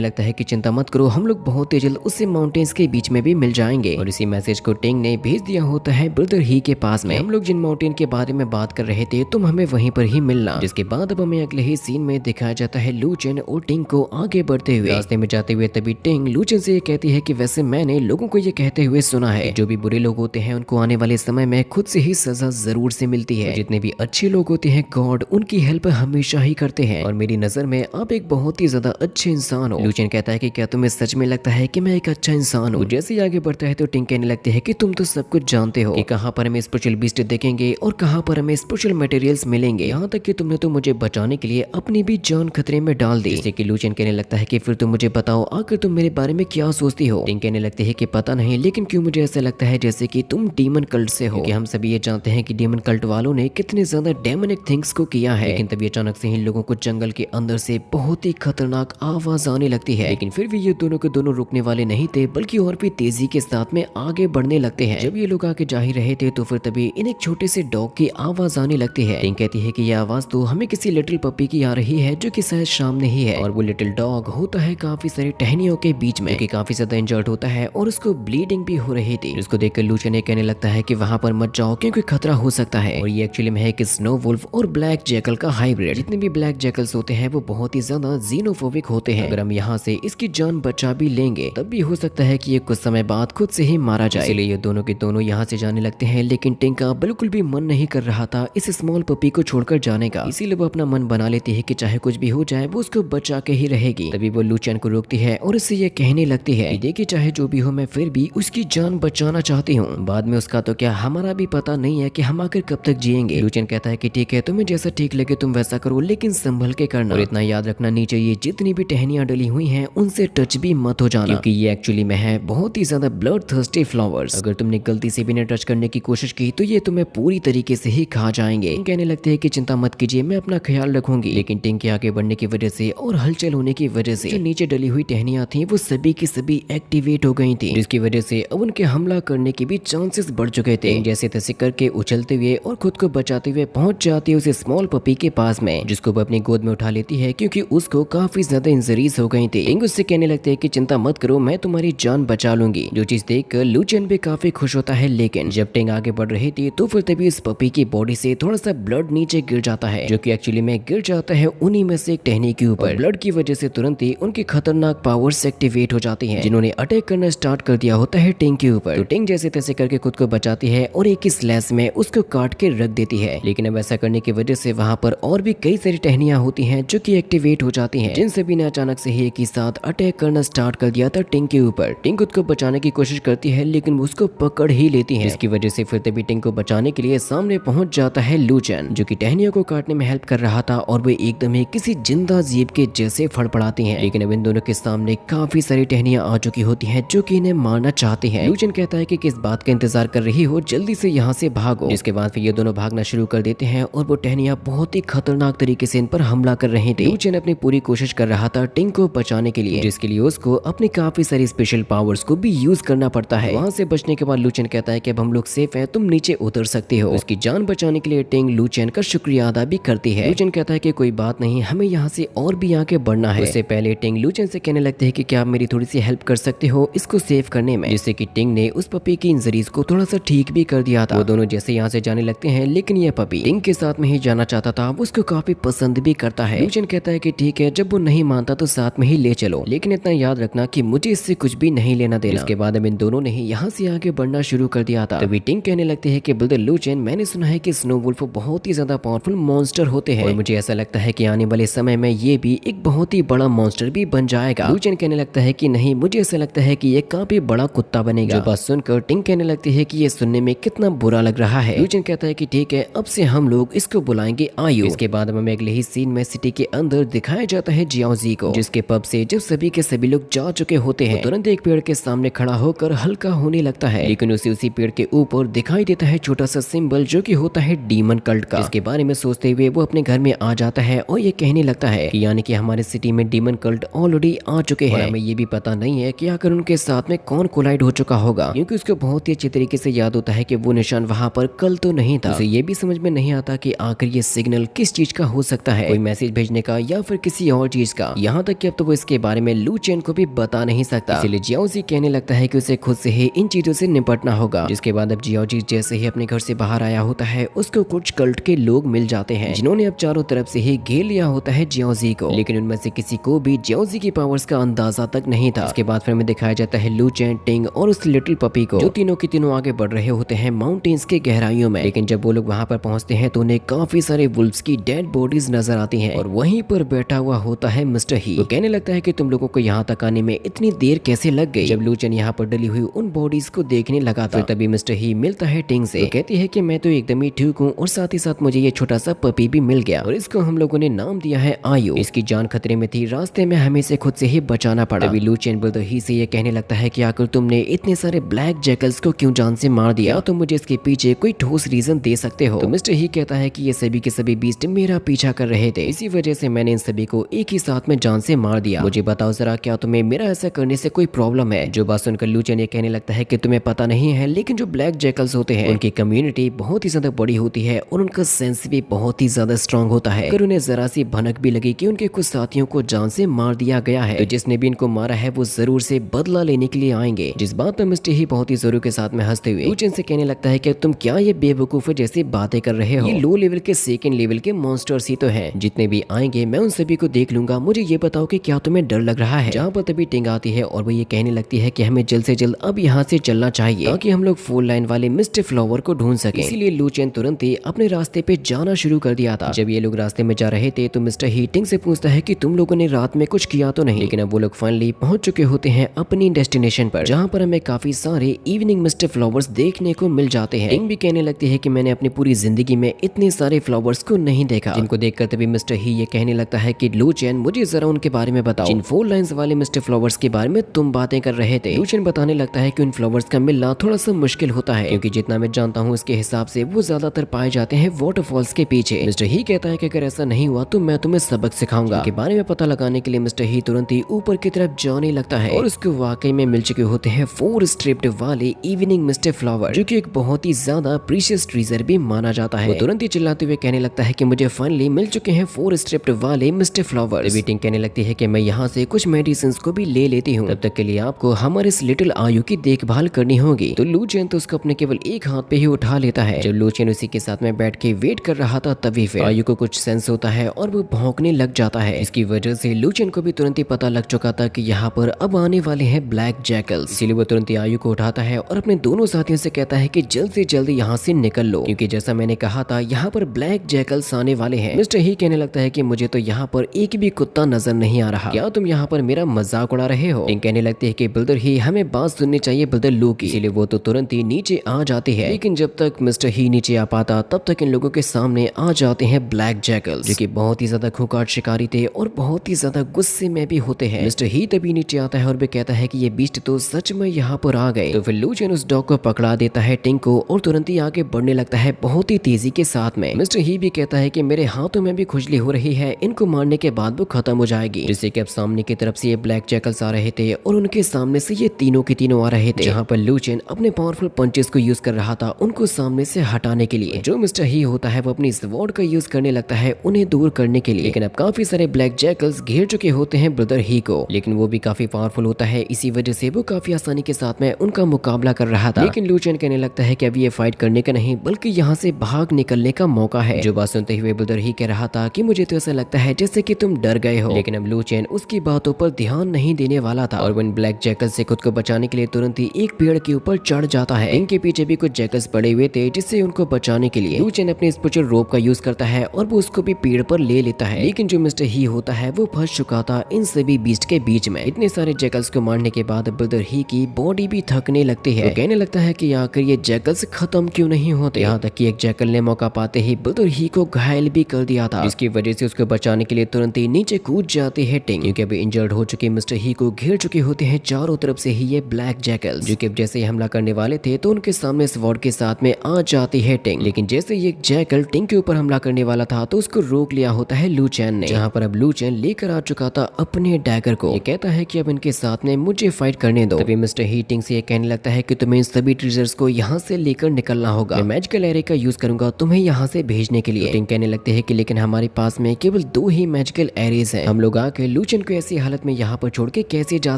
लगता है कि चिंता मत करो, हम लोग बहुत ही जल्द उससे माउंटेन्स के बीच में भी मिल जाएंगे। और इसी मैसेज को टिंग ने भेज दिया होता है ब्रदर ही के पास में। हम लोग जिन माउंटेन के बारे में बात कर रहे थे तुम हमें वहीं पर ही मिलना। जिसके बाद अब हमें अगले ही सीन में दिखाया जाता है लूचेन और टिंग को आगे बढ़ते हुए। रास्ते में जाते हुए तभी टिंग लूचेन से ये कहती है कि वैसे मैंने लोगों को ये कहते हुए सुना है जो भी बुरे लोग होते हैं उनको आने वाले समय में खुद से ही सजा जरूर से मिलती है। जितने भी अच्छे लोग होते हैं गॉड उनकी हेल्प हमेशा ही करते हैं और मेरी नजर में आप एक बहुत ही ज्यादा अच्छे इंसान हो। लूचेन कहता है कि क्या तुम्हें सच में लगता है कि मैं एक अच्छा इंसान हूँ। जैसे ही आगे बढ़ता है तो टिंग कहने लगती है कि तुम तो सब कुछ जानते हो कि कहाँ पर हमें स्पेशल बीस्ट देखेंगे और कहाँ पर हमें स्पेशल मटेरियल्स मिलेंगे। यहाँ तक कि तुमने तो मुझे बचाने के लिए अपनी भी जान खतरे में डाल दी। जिससे कि लूचेन कहने लगता है कि फिर तुम मुझे बताओ आखिर तुम मेरे बारे में क्या सोचती हो। टिंग कहने लगती है कि पता नहीं, लेकिन क्यों मुझे ऐसा लगता है जैसे कि तुम डीमन कल्ट से हो। क्योंकि हम सभी ये जानते हैं कि डीमन कल्ट वालों ने कितने ज्यादा डेमोनिक थिंग्स को किया है। लेकिन तभी अचानक से इन लोगों को जंगल के अंदर से बहुत ही खतरनाक आवाज आने लगती है। लेकिन फिर भी ये दोनों के दोनों रुकने वाले नहीं थे, बल्कि और भी तेजी के साथ में आगे बढ़ने लगते हैं। जब ये लोग आगे जा ही रहे थे तो फिर तभी इन एक छोटे से डॉग की आवाज आने लगती है। टिंग कहती है कि यह आवाज तो हमें किसी लिटिल पपी की आ रही है जो कि शायद सामने ही है। और वो लिटिल डॉग होता है काफी सारी टहनियों के बीच में, कि काफी ज्यादा इंजर्ड होता है और उसको ब्लीडिंग भी हो रही थी। जिसको देखकर लूचेन कहने लगता है कि वहां पर मत जाओ क्योंकि खतरा हो सकता है। और ये एक्चुअली में है कि स्नो वुल्फ और ब्लैक जैकल का हाइब्रिड। जितने भी ब्लैक जैकल्स होते हैं वो बहुत ही ज्यादा जीनोफोबिक होते हैं। अगर हम यहाँ से इसकी जान बचा भी लेंगे तब भी हो सकता है कि ये कुछ समय बाद खुद से ही मारा जाए। इसलिए ये दोनों के दोनों यहाँ से जाने लगते हैं। लेकिन टिंग का बिल्कुल भी मन नहीं कर रहा था इस स्मॉल पपी को छोड़कर जाने का। इसीलिए वो अपना मन बना लेती है कि चाहे कुछ भी हो जाए वो उसको बचा के ही रहेगी। तभी वो लूचेन को रोकती है और इससे ये कहने लगती है कि देखिए चाहे जो भी हो मैं फिर भी उसकी जान बचाना चाहती हूँ। बाद में उसका तो क्या हमारा भी पता नहीं है कि हम आखिर कब तक जिएंगे। लूचेन कहता है कि ठीक है, तुम्हें जैसा ठीक लगे तुम वैसा करो, लेकिन संभल के करना। और इतना याद रखना नीचे ये जितनी भी टहनियां डली हुई हैं उनसे टच भी मत हो जाना, क्योंकि ये एक्चुअली में है बहुत ही ज्यादा ब्लड थर्स्टी फ्लावर्स। अगर तुमने गलती से भी इन्हें टच करने की कोशिश की तो ये तुम्हें पूरी तरीके से ही खा जाएंगे। कहने लगते हैं कि चिंता मत कीजिए, मैं अपना ख्याल रखूंगी। लेकिन टिंग के आगे बढ़ने की वजह से और हलचल होने की वजह से जो नीचे डली हुई टहनियां थी वो सभी की सभी एक्टिवेट हो गई थी, जिसकी वजह से अब उनके हमला करने के भी चांसेस बढ़ चुके थे। जैसे तैसे करके उछलते हुए और खुद को बचाते हुए पहुंच जाती है उस स्मॉल पपी के पास में, जिसको वो अपनी गोद में उठा लेती है क्योंकि उसको काफी ज्यादा इंजरीज हो गई थी। टिंग उससे कहने लगते हैं कि चिंता मत करो, मैं तुम्हारी जान बचा लूंगी। जो चीज देखकर लूचेन भी काफी खुश होता है। लेकिन जब टिंग आगे बढ़ रही थी तो फिर तभी उस पपी की बॉडी से थोड़ा सा ब्लड नीचे गिर जाता है, जो कि एक्चुअली में गिर जाता है उन्हीं में से एक टहनी के ऊपर। ब्लड की वजह से तुरंत ही उनकी खतरनाक पावर्स एक्टिवेट हो जाती हैं, जिन्होंने अटैक करना स्टार्ट कर दिया होता है टिंग के ऊपर। तो टिंग जैसे तैसे करके खुद को बचाती है और एक स्लैश में उसको काट के रख देती है। लेकिन अब ऐसा करने की वजह से वहां पर और भी कई सारी टहनियां होती हैं जो कि एक्टिवेट हो जाती हैं, जिन सभी ने अचानक से ही एक ही साथ अटैक करना स्टार्ट कर दिया था टिंग के ऊपर। टिंग खुद को बचाने की कोशिश करती है लेकिन उसको पकड़ ही लेती है, जिसकी वजह से फिर तभी टिंग को बचाने के लिए सामने पहुंच जाता है लूचेन, जो कि टहनियों को काटने में हेल्प कर रहा था और वो एकदम ही किसी जिंदा जीव के जैसे फड़फड़ाती हैं। लेकिन अब इन दोनों के सामने काफी सारी टहनियां आ चुकी होती हैं जो कि इन्हें मारना चाहती हैं। लूचेन कहता है कि किस बात का इंतजार कर रही हो, जल्दी से यहाँ से भागो। जिसके बाद फिर ये दोनों भागना शुरू कर देते हैं और वो टहनियां बहुत ही खतरनाक तरीके से इन पर हमला कर रही थी। लूचेन अपनी पूरी कोशिश कर रहा था टिंग को बचाने के लिए, जिसके लिए उसको अपनी काफी सारी स्पेशल पावर्स को भी यूज करना पड़ता है। वहां से बचने के बाद लूचेन कहता है कि अब हम लोग सेफ हैं, तुम नीचे उतर सकते हो। उसकी जान बचाने के लिए टिंग लूचेन का शुक्रिया अदा भी करती है। लूचेन कहता है कि कोई बात नहीं, हमें यहाँ से और भी आगे बढ़ना है। उससे पहले टिंग लूचेन से कहने लगते हैं कि क्या आप मेरी थोड़ी सी हेल्प कर सकते हो इसको सेव करने में, जिससे कि टिंग ने उस पपी की इंजरीज को थोड़ा सा ठीक भी कर दिया था। वो दोनों जैसे यहाँ से जाने लगते हैं, लेकिन यह पपी टिंग के साथ में ही जाना चाहता था, वो उसको काफी पसंद भी करता है। लूचेन कहता है कि ठीक है, जब वो नहीं मानता तो साथ में ही ले चलो, लेकिन इतना याद रखना कि मुझे इससे कुछ भी नहीं लेना देना। इसके बाद अब इन दोनों ने ही यहाँ से आगे बढ़ना शुरू कर दिया था। तभी टिंग कहने लगते हैं कि ब्रदर लूचेन, मैंने सुना है कि स्नो वुल्फ बहुत ही ज्यादा पावरफुल मॉन्स्टर होते हैं और मुझे ऐसा लगता है कि आने वाले समय में ये भी एक बहुत ही बड़ा मॉन्स्टर भी बन जाएगा। लूचेन कहने लगता है कि नहीं, मुझे ऐसा लगता है कि ये काफी बड़ा कुत्ता बनेगा। जो बात सुनकर टिंग कहने लगती है कि ये सुनने में कितना बुरा लग रहा है। लूचेन कहता है कि ठीक है, अब से हम लोग इसको बुलाएंगे आयु। इसके बाद हमें अगले ही सीन में सिटी के अंदर दिखाया जाता है जियाओजी को, जिसके पब से जब सभी के सभी लोग जा चुके होते हैं तुरंत एक पेड़ के सामने खड़ा होकर हल्का होने लगता है। लेकिन उसी पेड़ के ऊपर दिखाई देता है छोटा सा सिंबल जो कि होता है डीमन कल्ट का। इसके बारे में सोचते हुए वो अपने घर में आ जाता है और ये कहने लगता है कि यानी कि हमारे सिटी में डीमन कल्ट ऑलरेडी आ चुके हैं। हमें ये भी पता नहीं है कि आखिर उनके साथ में कौन कोलाइड हो चुका होगा, क्योंकि उसको बहुत ही अच्छी तरीके से याद होता है कि वो निशान वहाँ पर कल तो नहीं था। उसे ये भी समझ में नहीं नहीं आता कि आखिर ये सिग्नल किस चीज का हो सकता है, कोई मैसेज भेजने का या फिर किसी और चीज का। यहाँ तक कि अब तो वो इसके बारे में लू चेन को भी बता नहीं सकता। इसीलिए जियाओजी कहने लगता है कि उसे खुद से ही इन चीजों से निपटना होगा। जिसके बाद अब जियाओजी जैसे ही अपने घर से बाहर आया होता है, उसको कुछ कल्ट के लोग मिल जाते हैं जिन्होंने अब चारों तरफ से ही घेर लिया होता है जियाओजी को। लेकिन उनमें से किसी को भी जियाओजी की पावर्स का अंदाजा तक नहीं था। उसके बाद फिर हमें दिखाया जाता है लू चेन, टिंग और उस लिटिल पपी को, जो तीनों की तीनों आगे बढ़ रहे होते हैं माउंटेन्स के गहराइयों में। लेकिन जब वो लोग वहां पर पहुंचते हैं तो उन्हें काफी सारे वुल्फ्स की डेड बॉडीज नजर आती हैं और वहीं पर बैठा हुआ होता है मिस्टर ही। वो कहने लगता है कि तुम लोगों को यहाँ तक आने में इतनी देर कैसे लग गई। जब लू चेन यहाँ पर डली हुई उन बॉडीज को देखने लगा था, तभी मिस्टर ही मिलता है टिंग से। कहती है कि मैं तो एकदम ही ठीक हूँ और साथ ही साथ मुझे ये छोटा सा पपी भी मिल गया और इसको हम लोगों ने नाम दिया है आयु। इसकी जान खतरे में थी, रास्ते में हमें इसे खुद से ही बचाना पड़ा। तभी लू चेन ब्रदर ही से ये कहने लगता है कि आखिर तुमने इतने सारे ब्लैक जैकल्स को क्यों जान से मार दिया, तो मुझे इसके पीछे कोई ठोस रीजन दे सकते हो। तो मिस्टर ही कहता है कि ये सभी के सभी बीस्ट मेरा पीछा कर रहे थे, इसी वजह से मैंने इन सभी को एक ही साथ में जान से मार दिया। मुझे बताओ जरा, क्या तुम्हें मेरा ऐसा करने से कोई प्रॉब्लम है। जो बात सुनकर लू चेन ये कहने लगता है कि तुम्हें पता नहीं है, लेकिन जो ब्लैक जैकल्स होते हैं उनकी कम्युनिटी बहुत ही ज्यादा बड़ी होती है और उनका सेंस भी बहुत ही ज्यादा स्ट्रांग होता है। अगर उन्हें जरा सी भनक भी लगी कि उनके कुछ साथियों को जान से मार दिया गया है, तो जिसने भी इनको मारा है वो जरूर से बदला लेने के लिए आएंगे। जिस बात पर मिस्टर ही बहुत ही जोरों के साथ में हंसते हुए लू चेन से कहने लगता है कि तुम क्या ये बेवकूफ जैसी बातें कर रहे हो, ये लो लेवल के सेकंड लेवल के मॉन्स्टर्स ही तो हैं। जितने भी आएंगे मैं उन सभी को देख लूंगा, मुझे ये बताओ कि क्या तुम्हें डर लग रहा है। जहाँ पर तभी टिंग आती है और वो ये कहने लगती है कि हमें जल्द से जल्द अब यहाँ से चलना चाहिए ताकि हम लोग 4 लाइन वाले मिस्टर फ्लावर को ढूंढ सके। इसीलिए लू चेन तुरंत ही अपने रास्ते पे जाना शुरू कर दिया था। जब ये लोग रास्ते में जा रहे थे तो मिस्टर ही टिंग से पूछता है कि तुम लोगों ने रात में कुछ किया तो नहीं। लेकिन अब वो लोग फाइनली पहुंच चुके होते हैं अपनी डेस्टिनेशन पर, जहाँ पर हमें काफी सारे इवनिंग मिस्टर फ्लावर्स देखने को मिल जाते हैं। टिंग भी कहने लगती है कि मैंने अपनी पूरी जिंदगी में इतने सारे फ्लावर्स को नहीं देखा। जिनको देखकर तभी मिस्टर ही ये कहने लगता है कि लू चेन मुझे जरा उनके बारे में बताओ, जिन 4 लाइन्स वाले मिस्टर फ्लावर्स के बारे में तुम बातें कर रहे थे। लू चेन बताने लगता है कि उन फ्लावर्स का मिलना थोड़ा सा मुश्किल होता है, क्योंकि जितना मैं जानता हूँ उसके हिसाब से वो ज्यादातर पाए जाते हैं वाटरफॉल्स के पीछे। मिस्टर ही कहता है कि अगर ऐसा नहीं हुआ तो मैं तुम्हें सबक सिखाऊंगा। के बारे में पता लगाने के लिए मिस्टर ही तुरंत ही ऊपर की तरफ जाने लगता है और उसको वाकई में मिल चुके होते हैं 4 स्ट्रिप्ड वाले इवनिंग मिस्टर फ्लावर, जो कि एक बहुत ही ज्यादा प्रीशियस ट्रीजर भी माना जाता है। वो तुरंत ही चिल्लाते हुए कहने लगता है कि मुझे फाइनली मिल चुके हैं 4 स्ट्रिप्ड वाले मिस्टर फ्लावर। टिंग कहने लगती है कि मैं यहाँ से कुछ मेडिसिन को भी ले लेती हूँ, तब तक के लिए आपको हमारे इस लिटिल आयु की देखभाल करनी होगी। तो लू चेन तो उसको अपने केवल एक हाथ पे ही उठा लेता है। जब लू चेन उसी के साथ में बैठ के वेट कर रहा था, तभी फिर आयु को कुछ सेंस होता है और वो भौंकने लग जाता है। इसकी वजह से लू चेन को भी तुरंत ही पता लग चुका था कि यहाँ पर अब आने वाले हैं ब्लैक जैकल्स। इसीलिए वो तुरंत ही आयु को उठाता है और अपने दोनों साथियों से कहता है कि जल्द से जल्द यहाँ से निकल लो, क्योंकि जैसा मैंने कहा था यहाँ पर ब्लैक जैकल्स आने वाले हैं। मिस्टर ही कहने लगता है कि मुझे तो यहाँ पर एक भी कुत्ता नजर नहीं आ रहा, क्या तुम यहाँ पर मेरा मजाक उड़ा रहे हो। टिंग कहने लगती है कि ब्रदर ही हमें बात सुननी चाहिए ब्रदर लू की। इसीलिए वो तो तुरंत ही नीचे आ जाते हैं। लेकिन जब तक मिस्टर ही नीचे आ पाता तब तक इन लोगों के सामने आ जाते हैं ब्लैक जैकल्स, जो कि बहुत ही ज्यादा खूंखार शिकारी थे और बहुत ही ज्यादा गुस्से में भी होते हैं। मिस्टर ही तभी नीचे आता है और भी कहता है कि ये बीस्ट तो सच में यहाँ पर आ गए। तो फिर लू चेन उस डॉग को पकड़ा देता है टिंग को और तुरंत ही आगे बढ़ने लगता है बहुत ही तेजी के साथ में। मिस्टर ही भी कहता है कि मेरे हाथों में भी खुजली हो रही है, इनको मारने के बाद वो खत्म हो जाएगी। जिससे कि अब सामने की तरफ से ये ब्लैक जैकल्स आ रहे थे और उनके सामने से ये तीनों के तीनों आ रहे थे, जहाँ पर लू चेन अपने पावरफुल पंचेस को यूज कर रहा था उनको सामने से हटाने के लिए। जो मिस्टर ही होता है वो अपनी स्वॉर्ड का यूज करने लगता है उन्हें दूर करने के लिए। लेकिन अब काफी सारे ब्लैक जैकल्स घेर चुके होते हैं ब्रदर ही को, लेकिन वो भी काफी पावरफुल होता है, इसी वजह से वो काफी आसानी के साथ में उनका मुकाबला कर रहा था। लेकिन लू चेन कहने लगता है कि अब ये फाइट करने का नहीं बल्कि यहाँ से भाग निकलने का मौका है। जो बात सुनते हुए ब्रदर ही कह रहा था कि मुझे तो ऐसा लगता है जैसे कि तुम डर गए हो। लेकिन अब लू चेन उसकी बातों पर ध्यान नहीं देने वाला था और वो इन ब्लैक जैकल से खुद को बचाने के लिए तुरंत ही एक पेड़ के ऊपर चढ़ जाता है। इनके पीछे भी कुछ जैकल्स पड़े हुए थे, जिससे उनको बचाने के लिए लू चेन अपने स्पेशल रोप का यूज करता है और वो उसको भी पेड़ पर ले लेता है। लेकिन जो मिस्टर ही होता है वो फंस चुका था इन सभी बीस्ट के बीच में। इतने सारे जैकल्स को मारने के बाद ब्रदर ही की बॉडी भी थकने लगती है। वो कहने लगता है कि आखिर ये जैकल्स खत्म क्यों नहीं होते। यहाँ तक कि एक जैकल ने मौका पाते ही ब्रदर ही को घायल भी कर दिया था, जिसकी वजह से उसको बचाने के लिए तुरंत ही नीचे कूद जाते हैं टिंग, क्योंकि अभी इंजर्ड हो चुके मिस्टर ही को घेर चुके होते हैं चारों तरफ से ही ये ब्लैक जैकल्स, जो कि जैसे ही हमला करने वाले थे तो उनके सामने स्वॉर्ड के साथ में आ जाती है टिंग। लेकिन जैसे ये जैकल टिंग के ऊपर हमला करने वाला था तो उसको रोक लिया होता है लू चेन ने, जहाँ पर अब लू चेन लेकर आ चुका था अपने डैगर को। ये कहता है कि अब इनके साथ में मुझे फाइट करने दो। तभी मिस्टर ही टिंग से ये कहने लगता है कि तुम्हें इन सभी ट्रीजर्स को यहाँ से लेकर निकलना होगा। मैं मैजिकल एरे का यूज करूंगा तुम्हें यहाँ से भेजने के लिए। टिंग कहने लगते हैं कि लेकिन हमारे पास में केवल 2 ही मैजिकल एरेज हैं, हम लोग आके लूचन को ऐसी हालत में यहाँ पर छोड़ के कैसे जा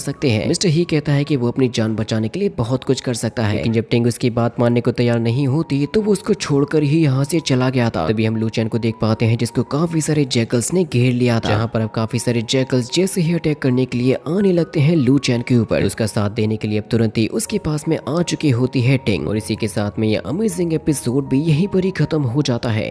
सकते हैं। मिस्टर ही कहता है कि वो अपनी जान बचाने के लिए बहुत कुछ कर सकता है, लेकिन जब टिंग उसकी बात मानने को तैयार नहीं होती तो वो उसको छोड़कर ही यहाँ से चला गया था। तभी हम लूचन को देख पाते हैं जिसको काफी सारे जैकल्स ने घेर लिया था, जहाँ पर अब काफी सारे जैकल्स जैसे ही अटैक करने के लिए आने लगते हैं लूचन के ऊपर। उसका साथ देने के लिए अब तुरंत ही उसके पास में आ चुकी होती है टिंग। और इसी के साथ में ये अमेजिंग एपिसोड भी यहीं पर ही खत्म हो जाता है।